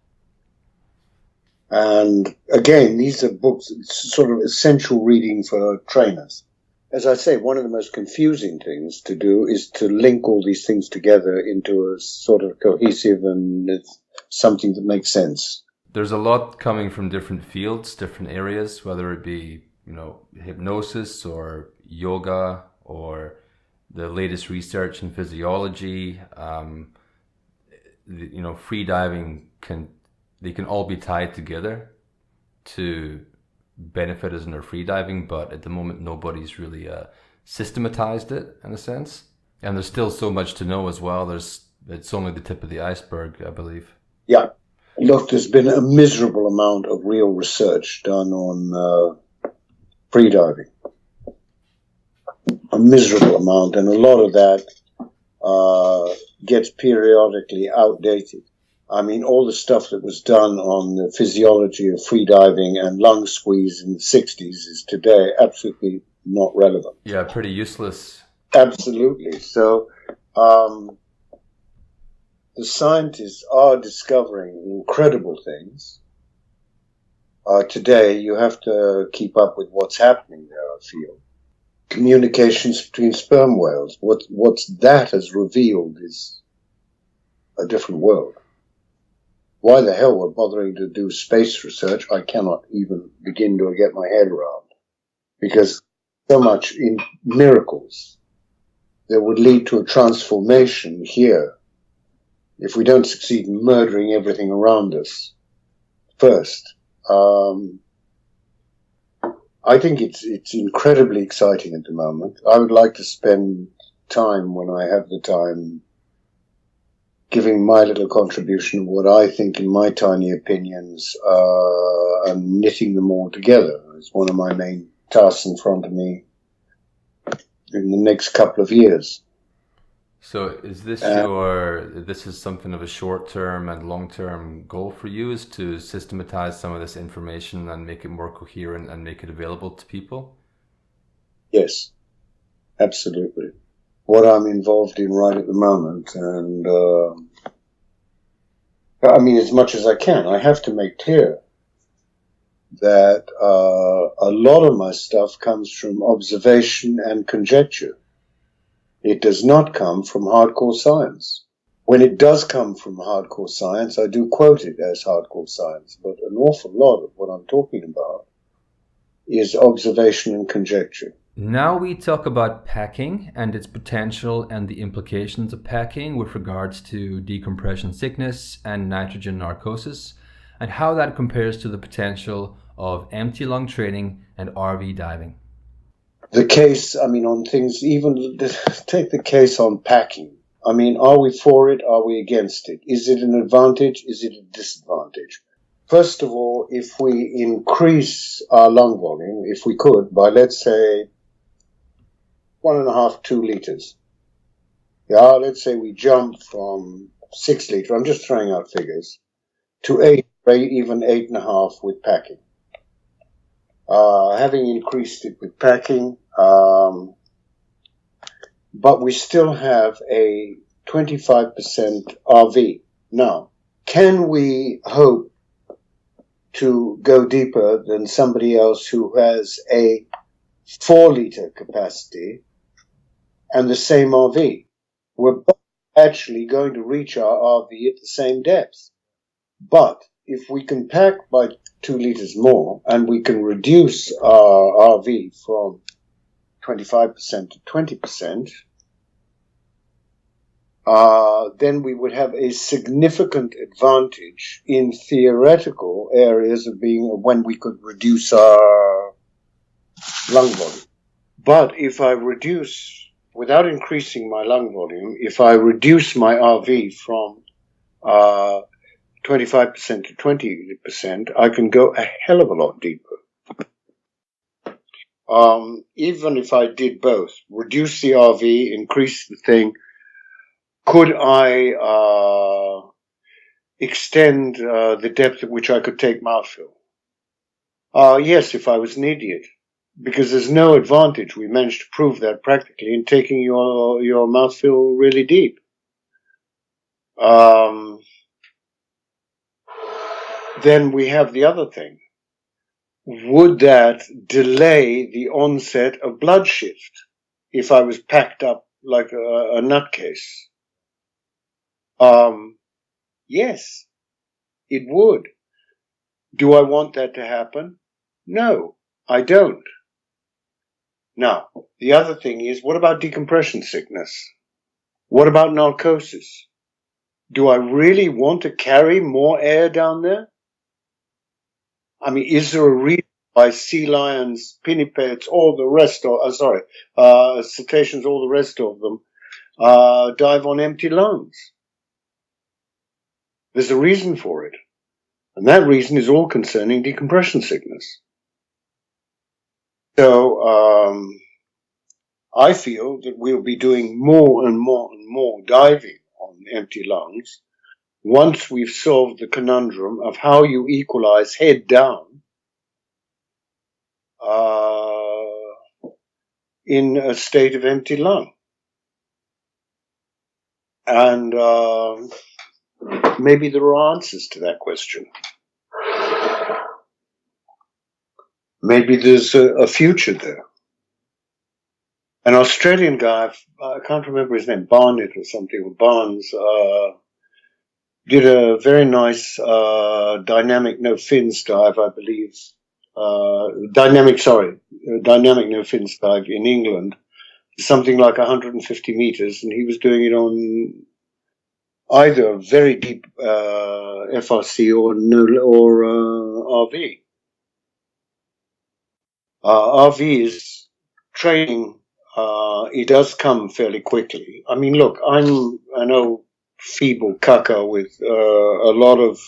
And again, these are books, it's sort of essential reading for trainers. As I say, one of the most confusing things to do is to link all these things together into a sort of cohesive and something that makes sense. There's a lot coming from different fields, different areas, whether it be, hypnosis or yoga or the latest research in physiology. Freediving they can all be tied together to benefit us in our freediving, but at the moment nobody's really systematized it in a sense, and there's still so much to know as well. It's only the tip of the iceberg, I believe. Yeah, look, there's been a miserable amount of real research done on freediving, a miserable amount, and a lot of that gets periodically outdated. I mean, all the stuff that was done on the physiology of freediving and lung squeeze in the 60s is today absolutely not relevant. Yeah, pretty useless. Absolutely. So the scientists are discovering incredible things. Today, you have to keep up with what's happening there, I feel. Communications between sperm whales. What that has revealed is a different world. Why the hell we're bothering to do space research, I cannot even begin to get my head around. Because so much in miracles that would lead to a transformation here if we don't succeed in murdering everything around us first. I think it's incredibly exciting at the moment. I would like to spend time, when I have the time, giving my little contribution of what I think in my tiny opinions, and knitting them all together. It's one of my main tasks in front of me in the next couple of years. So is this this is something of a short-term and long-term goal for you, is to systematize some of this information and make it more coherent and make it available to people? Yes, absolutely. What I'm involved in right at the moment, and I mean, as much as I can, I have to make clear that a lot of my stuff comes from observation and conjecture. It does not come from hardcore science. When it does come from hardcore science, I do quote it as hardcore science, but an awful lot of what I'm talking about is observation and conjecture. Now we talk about packing and its potential and the implications of packing with regards to decompression sickness and nitrogen narcosis, and how that compares to the potential of empty lung training and RV diving. The case, on things, even take the case on packing. Are we for it? Are we against it? Is it an advantage? Is it a disadvantage? First of all, if we increase our lung volume, if we could, by let's say 1.5, 2 liters. Yeah, let's say we jump from 6 liters, I'm just throwing out figures, to 8, or even 8.5 with packing. Having increased it with packing, but we still have a 25% RV. Now, can we hope to go deeper than somebody else who has a 4-liter capacity and the same RV? We're both actually going to reach our RV at the same depth. But if we can pack by 2 liters more and we can reduce our RV from 25% to 20%, then we would have a significant advantage in theoretical areas of being when we could reduce our lung volume. But if I reduce, without increasing my lung volume, if I reduce my RV from 25% to 20%, I can go a hell of a lot deeper. Even if I did both, reduce the RV, increase the thing, could I extend the depth at which I could take mouthfill? Yes, if I was an idiot. Because there's no advantage, we managed to prove that practically, in taking your mouthfill really deep. Then we have the other thing. Would that delay the onset of blood shift if I was packed up like a nutcase? Yes, it would. Do I want that to happen? No, I don't. Now, the other thing is, what about decompression sickness? What about narcosis? Do I really want to carry more air down there? Is there a reason why sea lions, pinnipeds, all the rest of, cetaceans, all the rest of them, dive on empty lungs? There's a reason for it. And that reason is all concerning decompression sickness. So, I feel that we'll be doing more and more and more diving on empty lungs once we've solved the conundrum of how you equalize head down in a state of empty lung. And maybe there are answers to that question. Maybe there's a future there. An Australian guy, I can't remember his name, Barnett or something, or Barnes, did a very nice dynamic no fins dive, I believe. Dynamic no fins dive in England, something like 150 meters, and he was doing it on either very deep FRC or RV. RV is training. It does come fairly quickly. Look, I'm an old feeble cucker with a lot of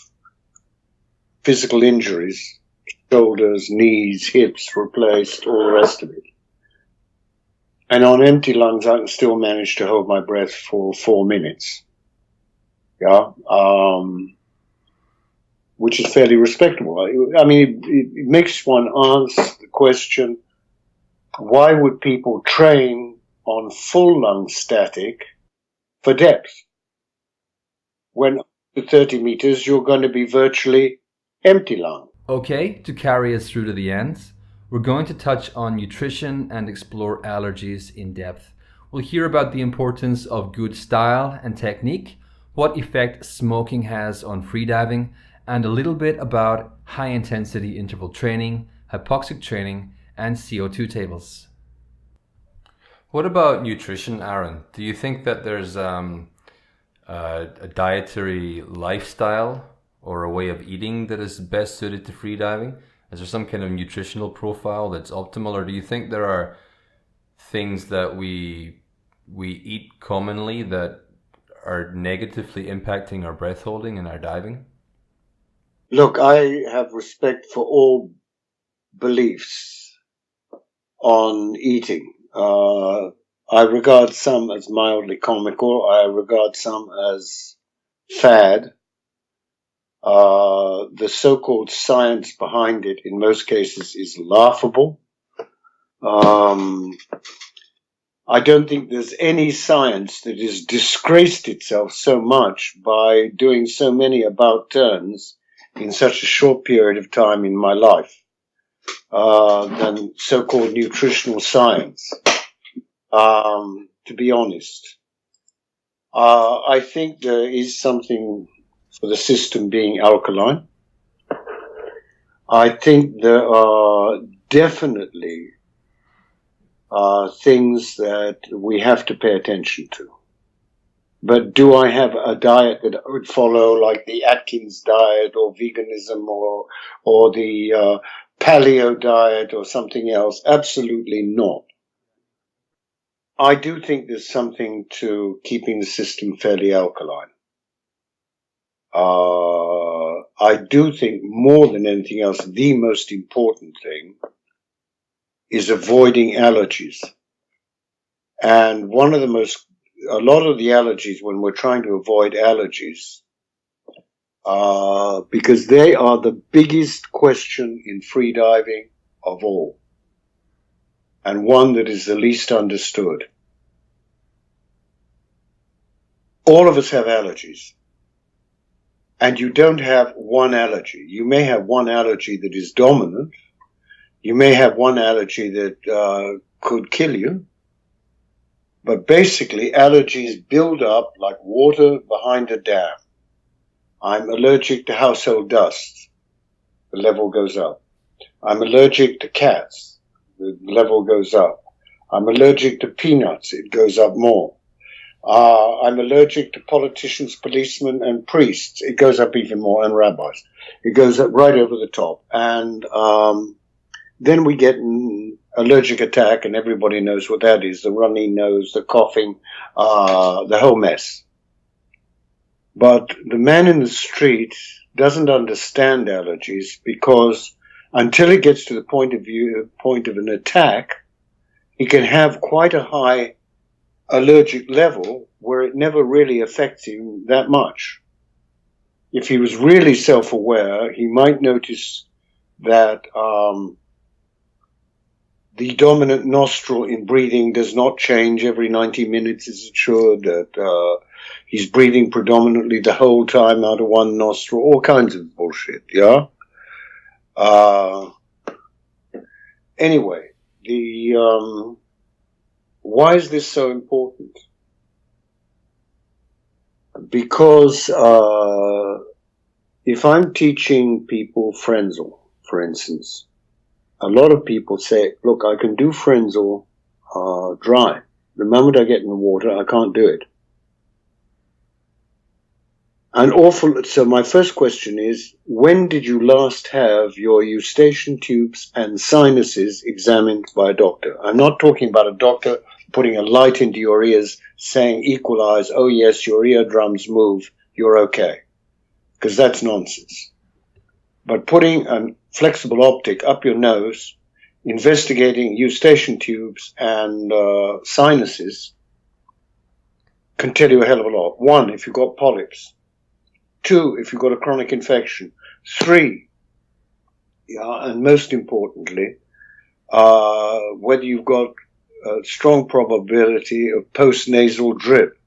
physical injuries, shoulders, knees, hips replaced, all the rest of it. And on empty lungs, I can still manage to hold my breath for 4 minutes. Yeah, which is fairly respectable. It makes one ask the question, why would people train on full lung static for depth? When up to 30 meters, you're going to be virtually empty lung. Okay, to carry us through to the end, we're going to touch on nutrition and explore allergies in depth. We'll hear about the importance of good style and technique, what effect smoking has on freediving, and a little bit about high intensity interval training, hypoxic training, and CO2 tables. What about nutrition, Aaron? Do you think that there's a dietary lifestyle or a way of eating that is best suited to freediving? Is there some kind of nutritional profile that's optimal, or do you think there are things that we eat commonly that are negatively impacting our breath holding and our diving? Look, I have respect for all beliefs on eating. I regard some as mildly comical. I regard some as fad. The so-called science behind it, in most cases, is laughable. I don't think there's any science that has disgraced itself so much by doing so many about turns in such a short period of time in my life than so-called nutritional science, to be honest. I think there is something for the system being alkaline. I think there are definitely things that we have to pay attention to. But do I have a diet that I would follow, like the Atkins diet or veganism or the paleo diet or something else? Absolutely not. I do think there's something to keeping the system fairly alkaline. I do think more than anything else, the most important thing is avoiding allergies. And a lot of the allergies, when we're trying to avoid allergies, because they are the biggest question in freediving of all, and one that is the least understood. All of us have allergies. And you don't have one allergy. You may have one allergy that is dominant. You may have one allergy that could kill you. But basically, allergies build up like water behind a dam. I'm allergic to household dust. The level goes up. I'm allergic to cats. The level goes up. I'm allergic to peanuts. It goes up more. I'm allergic to politicians, policemen, and priests. It goes up even more, and rabbis. It goes up right over the top. And then we get an allergic attack, and everybody knows what that is, the runny nose, the coughing, the whole mess. But the man in the street doesn't understand allergies, because until it gets to the point of an attack, he can have quite a high allergic level where it never really affects him that much. If he was really self-aware, he might notice that the dominant nostril in breathing does not change every 90 minutes as it should, that he's breathing predominantly the whole time out of one nostril, all kinds of bullshit, yeah? Anyway, why is this so important? Because if I'm teaching people Frenzel, for instance, a lot of people say, look, I can do Frenzel dry. The moment I get in the water, I can't do it. So my first question is, when did you last have your eustachian tubes and sinuses examined by a doctor? I'm not talking about a doctor putting a light into your ears saying, equalize, oh yes, your eardrums move, you're okay. Because that's nonsense. But putting a flexible optic up your nose, investigating eustachian tubes and sinuses can tell you a hell of a lot. 1, if you've got polyps. 2, if you've got a chronic infection. 3, and most importantly, whether you've got a strong probability of postnasal drip.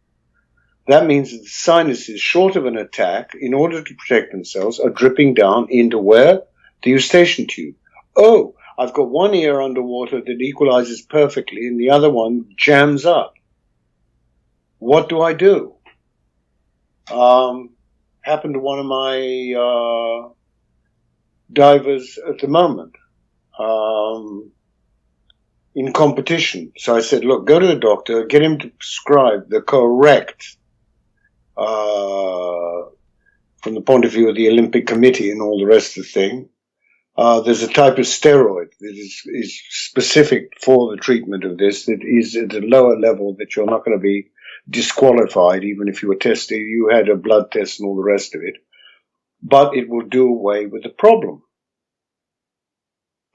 That means that the sinuses, short of an attack, in order to protect themselves, are dripping down into where? The eustachian tube. Oh, I've got one ear underwater that equalizes perfectly and the other one jams up. What do I do? happened to one of my divers at the moment in competition. So I said, look, go to the doctor, get him to prescribe the correct, from the point of view of the Olympic Committee and all the rest of the thing. There's a type of steroid that is specific for the treatment of this, that is at a lower level, that you're not going to be disqualified even if you were tested, you had a blood test and all the rest of it. But it will do away with the problem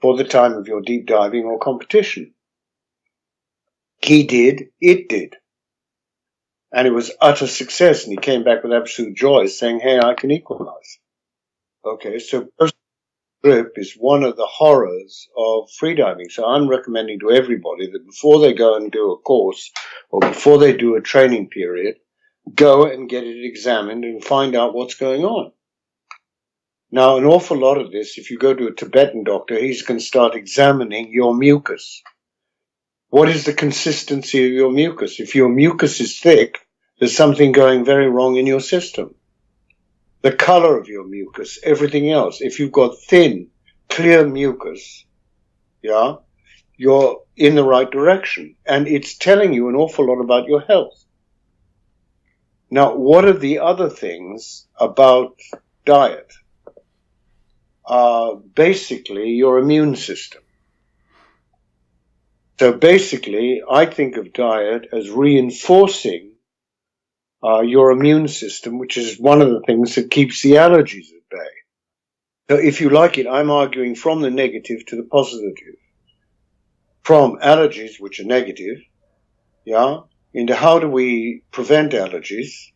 for the time of your deep diving or competition. He did, it did. And it was utter success, and he came back with absolute joy saying, hey, I can equalize. Okay, so grip is one of the horrors of freediving. So I'm recommending to everybody that before they go and do a course or before they do a training period, go and get it examined and find out what's going on. Now, an awful lot of this, if you go to a Tibetan doctor, he's going to start examining your mucus. What is the consistency of your mucus? If your mucus is thick, there's something going very wrong in your system. The color of your mucus, everything else. If you've got thin, clear mucus, yeah, you're in the right direction. And it's telling you an awful lot about your health. Now, what are the other things about diet? Basically, your immune system. So basically, I think of diet as reinforcing your immune system, which is one of the things that keeps the allergies at bay. So if you like it, I'm arguing from the negative to the positive. From allergies, which are negative, yeah, into how do we prevent allergies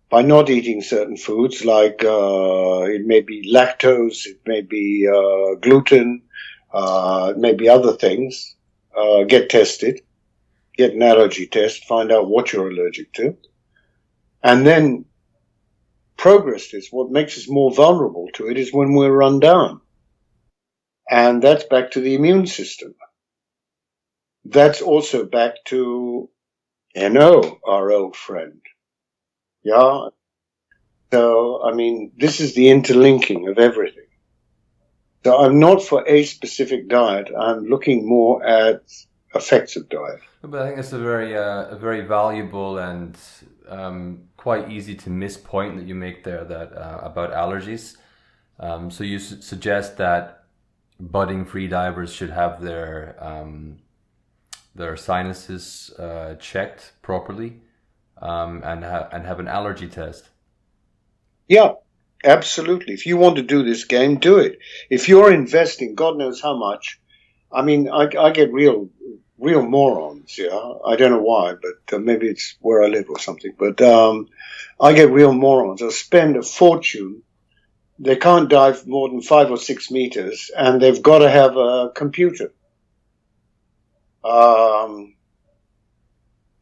by not eating certain foods, like it may be lactose, it may be gluten, it may be other things. Get tested, get an allergy test, find out what you're allergic to. And then progress this. What makes us more vulnerable to it is when we're run down. And that's back to the immune system. That's also back to NO, our old friend. Yeah. So, I mean, this is the interlinking of everything. So I'm not for a specific diet. I'm looking more at effects of diet. But I think it's a very valuable and quite easy to miss point that you make there, that about allergies. So you suggest that budding freedivers should have their sinuses checked properly, and have an allergy test. Yeah, absolutely. If you want to do this game, do it. If you're investing, God knows how much. I mean, I get real morons, yeah. I don't know why, but maybe it's where I live or something. But I get real morons. They'll spend a fortune. They can't dive more than 5 or 6 meters, and they've got to have a computer.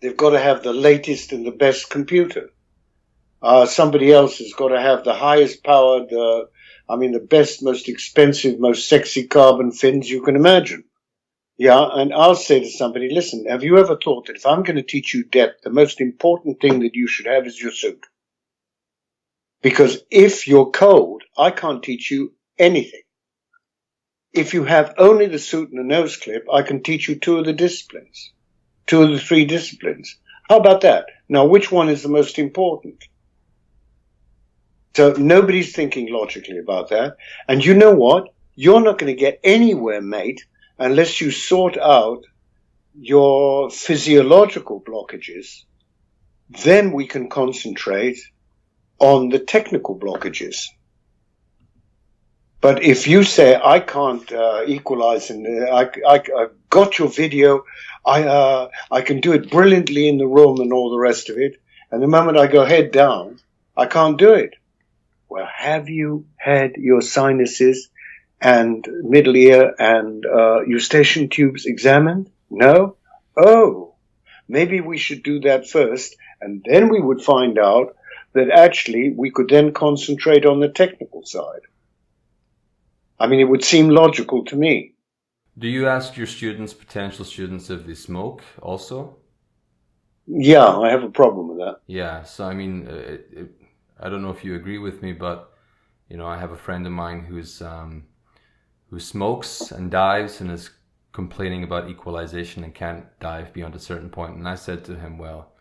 They've got to have the latest and the best computer. Somebody else has got to have the highest powered, the best, most expensive, most sexy carbon fins you can imagine. Yeah, and I'll say to somebody, listen, have you ever thought that if I'm going to teach you depth, the most important thing that you should have is your suit? Because if you're cold, I can't teach you anything. If you have only the suit and the nose clip, I can teach you 2 of the disciplines, 2 of the 3 disciplines. How about that? Now, which one is the most important? So nobody's thinking logically about that. And you know what? You're not going to get anywhere, mate, unless you sort out your physiological blockages. Then we can concentrate on the technical blockages. But if you say, I can't equalize, and I've got your video, I can do it brilliantly in the room and all the rest of it, and the moment I go head down, I can't do it. Well, have you had your sinuses and middle ear and eustachian tubes examined? No? Oh, maybe we should do that first, and then we would find out that actually we could then concentrate on the technical side. I mean, it would seem logical to me. Do you ask your students, potential students, if they smoke also? Yeah, I have a problem with that. Yeah, so I mean, I don't know if you agree with me, but you know, I have a friend of mine who smokes and dives and is complaining about equalization and can't dive beyond a certain point. And I said to him, well,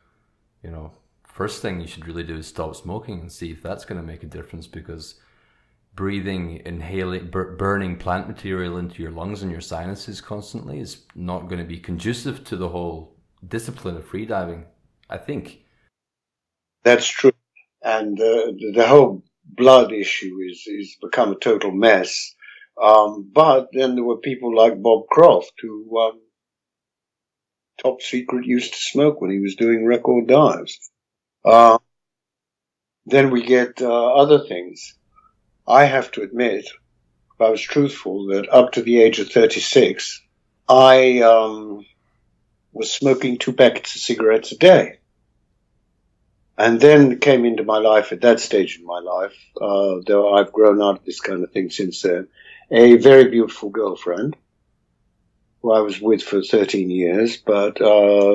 you know, first thing you should really do is stop smoking and see if that's going to make a difference, because breathing, inhaling, burning plant material into your lungs and your sinuses constantly is not going to be conducive to the whole discipline of freediving, I think. That's true. And the whole blood issue is become a total mess. But then there were people like Bob Croft, who top secret used to smoke when he was doing record dives. Then we get other things. I have to admit, if I was truthful, that up to the age of 36, I was smoking 2 packets of cigarettes a day. And then came into my life at that stage in my life, though I've grown out of this kind of thing since then, a very beautiful girlfriend who I was with for 13 years. But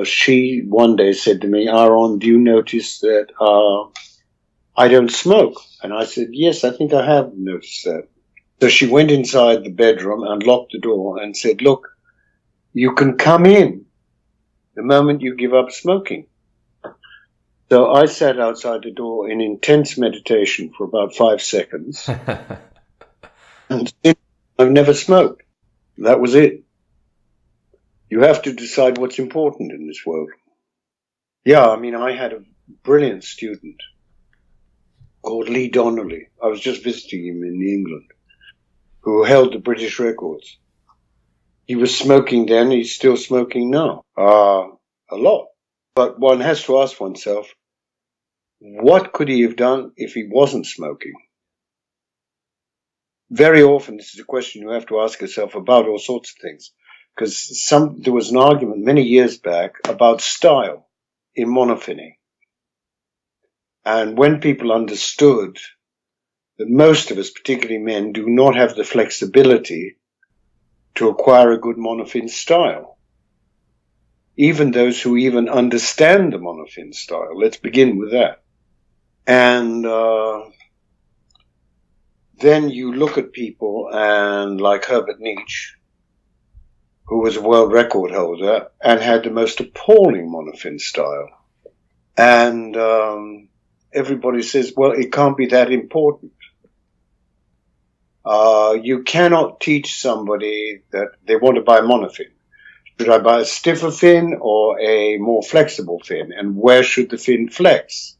she one day said to me, Aharon, do you notice that I don't smoke? And I said, yes, I think I have noticed that. So she went inside the bedroom and locked the door and said, look, you can come in the moment you give up smoking. So I sat outside the door in intense meditation for about 5 seconds. And I've never smoked. That was it. You have to decide what's important in this world. Yeah, I mean, I had a brilliant student called Lee Donnelly. I was just visiting him in England, who held the British records. He was smoking then, he's still smoking now. A lot. But one has to ask oneself, what could he have done if he wasn't smoking? Very often, this is a question you have to ask yourself about all sorts of things. Because there was an argument many years back about style in monofiny. And when people understood that most of us, particularly men, do not have the flexibility to acquire a good monofin style, even those who even understand the monofin style, let's begin with that. And then you look at people and like Herbert Nietzsche, who was a world record holder and had the most appalling monofin style. And everybody says, well, it can't be that important. You cannot teach somebody that they want to buy monofin. Should I buy a stiffer fin or a more flexible fin? And where should the fin flex?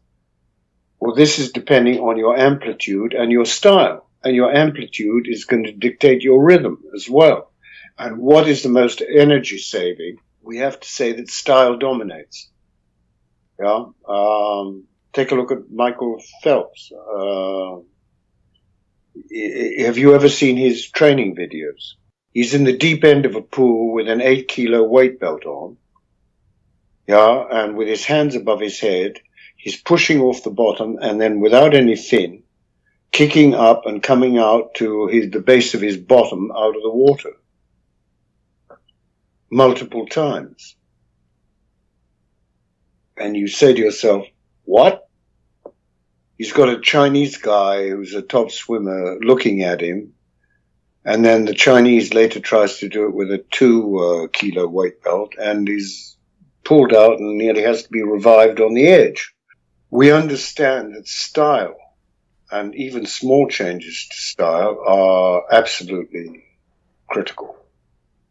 Well, this is depending on your amplitude and your style. And your amplitude is going to dictate your rhythm as well. And what is the most energy saving? We have to say that style dominates. Yeah. Take a look at Michael Phelps. Have you ever seen his training videos? He's in the deep end of a pool with an 8-kilo weight belt on. Yeah. And with his hands above his head, he's pushing off the bottom and then without any fin, kicking up and coming out to the base of his bottom out of the water. Multiple times. And you say to yourself, what? He's got a Chinese guy who's a top swimmer looking at him, and then the Chinese later tries to do it with a 2-kilo weight belt, and he's pulled out and nearly has to be revived on the edge. We understand that style, and even small changes to style, are absolutely critical.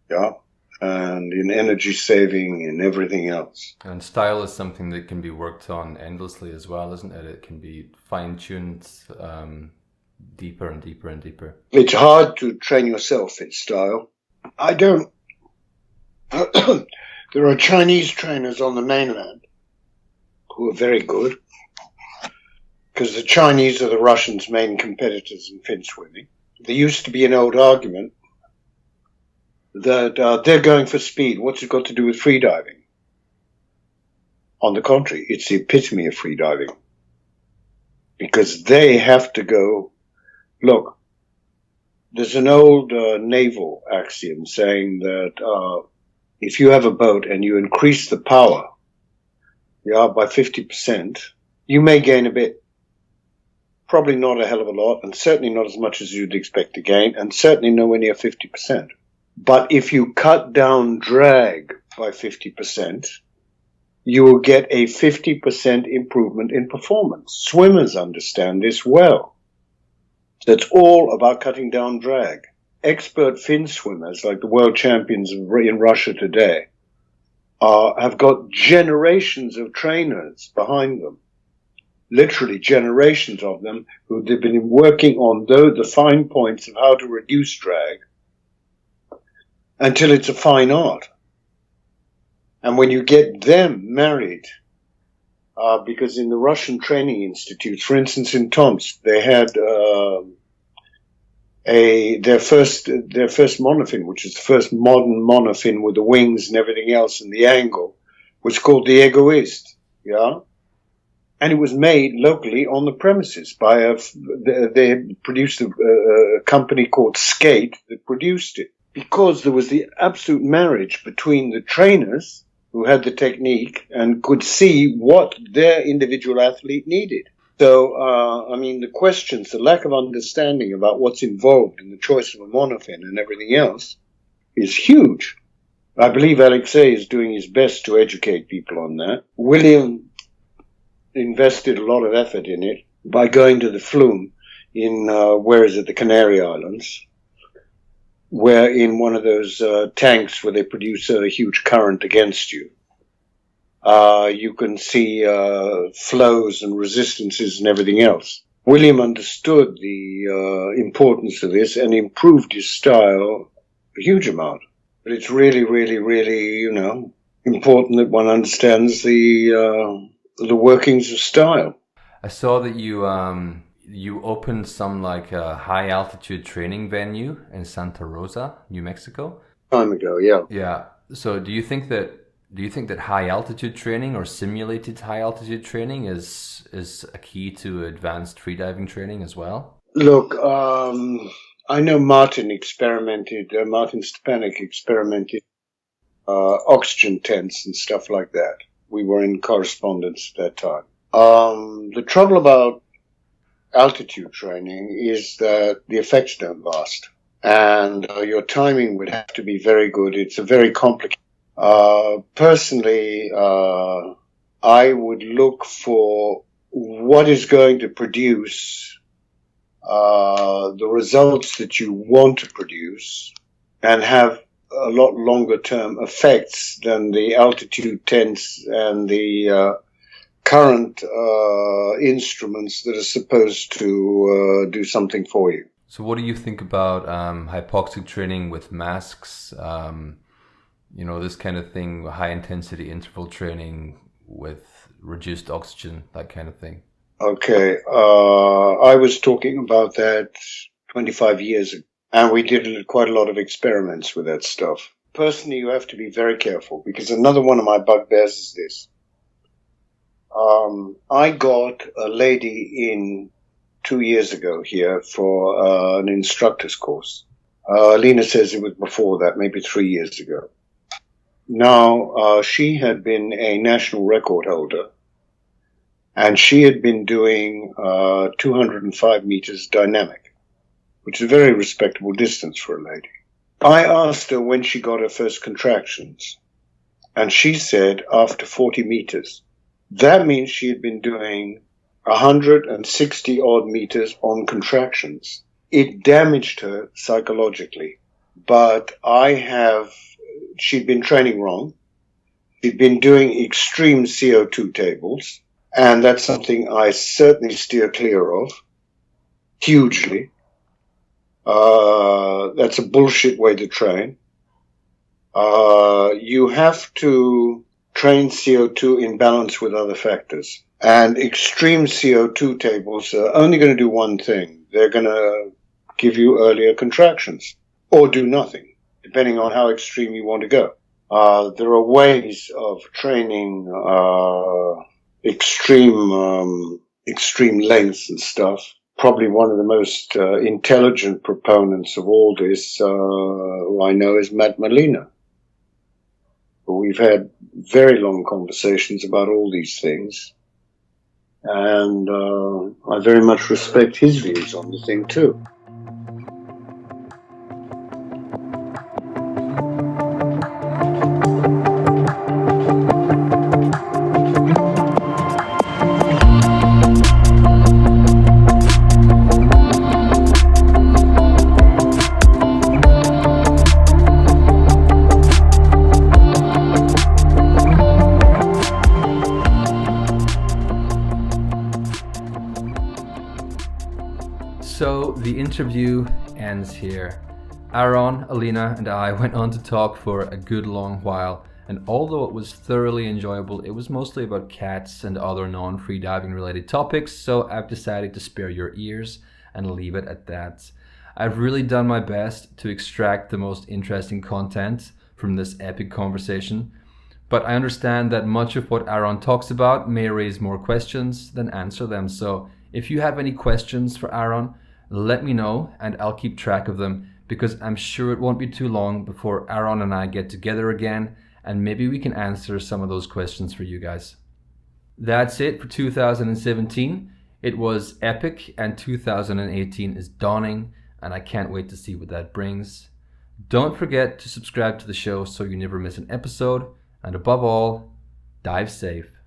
Yeah. And in energy saving and everything else. And style is something that can be worked on endlessly as well, isn't it? It can be fine-tuned deeper and deeper and deeper. It's hard to train yourself in style. I don't. There are Chinese trainers on the mainland who are very good, because the Chinese are the Russians' main competitors in fin swimming. There used to be an old argument that they're going for speed. What's it got to do with freediving? On the contrary, it's the epitome of freediving. Because they have to go, look, there's an old naval axiom saying that if you have a boat and you increase the power by 50%, you may gain a bit. Probably not a hell of a lot, and certainly not as much as you'd expect to gain, and certainly nowhere near 50%. But if you cut down drag by 50%, you will get a 50% improvement in performance. Swimmers understand this well. That's all about cutting down drag. Expert fin swimmers, like the world champions in Russia today, have got generations of trainers behind them. Literally generations of them who they've been working on the fine points of how to reduce drag until it's a fine art. And when you get them married, because in the Russian training institutes, for instance, in Tomsk, they had their first monofin, which is the first modern monofin with the wings and everything else and the angle, was called the Egoist. Yeah. And it was made locally on the premises by they produced a company called Skate that produced it, because there was the absolute marriage between the trainers who had the technique and could see what their individual athlete needed. So, the questions, the lack of understanding about what's involved in the choice of a monofin and everything else is huge. I believe Alexei is doing his best to educate people on that. William invested a lot of effort in it by going to the flume in, the Canary Islands, where in one of those tanks where they produce a huge current against you, you can see flows and resistances and everything else. William understood the importance of this and improved his style a huge amount. But it's really, really, really, important that one understands the workings of style. I saw that you opened some high altitude training venue in Santa Rosa, New Mexico. Time ago, yeah. Yeah. So do you think that high altitude training or simulated high altitude training is a key to advanced freediving training as well? Look, I know Martin Stepanek experimented oxygen tents and stuff like that. We were in correspondence at that time. The trouble about altitude training is that the effects don't last, and your timing would have to be very good. It's a very complicated. Personally, I would look for what is going to produce the results that you want to produce and have a lot longer term effects than the altitude tents and the current instruments that are supposed to do something for you. So what do you think about hypoxic training with masks, this kind of thing, high intensity interval training with reduced oxygen, that kind of thing? Okay, I was talking about that 25 years ago, and we did quite a lot of experiments with that stuff. Personally, you have to be very careful, because another one of my bugbears is this. I got a lady in 2 years ago here for an instructor's course. Lena says it was before that, maybe 3 years ago. Now, she had been a national record holder, and she had been doing 205 meters dynamic, which is a very respectable distance for a lady. I asked her when she got her first contractions, and she said after 40 meters. That means she had been doing 160 odd meters on contractions. It damaged her psychologically, but she'd been training wrong. She'd been doing extreme CO2 tables, and that's something I certainly steer clear of, hugely. That's a bullshit way to train. You have to train CO2 in balance with other factors. And extreme CO2 tables are only going to do one thing. They're going to give you earlier contractions, or do nothing, depending on how extreme you want to go. There are ways of training extreme lengths and stuff. Probably one of the most intelligent proponents of all this who I know is Matt Molina. We've had very long conversations about all these things. And I very much respect his views on the thing too. So the interview ends here. Aharon, Alina and I went on to talk for a good long while, and although it was thoroughly enjoyable, it was mostly about cats and other non-freediving related topics, so I've decided to spare your ears and leave it at that. I've really done my best to extract the most interesting content from this epic conversation, but I understand that much of what Aharon talks about may raise more questions than answer them, so if you have any questions for Aharon, let me know and I'll keep track of them, because I'm sure it won't be too long before Aharon and I get together again and maybe we can answer some of those questions for you guys. That's it for 2017. It was epic and 2018 is dawning and I can't wait to see what that brings. Don't forget to subscribe to the show so you never miss an episode, and above all, dive safe.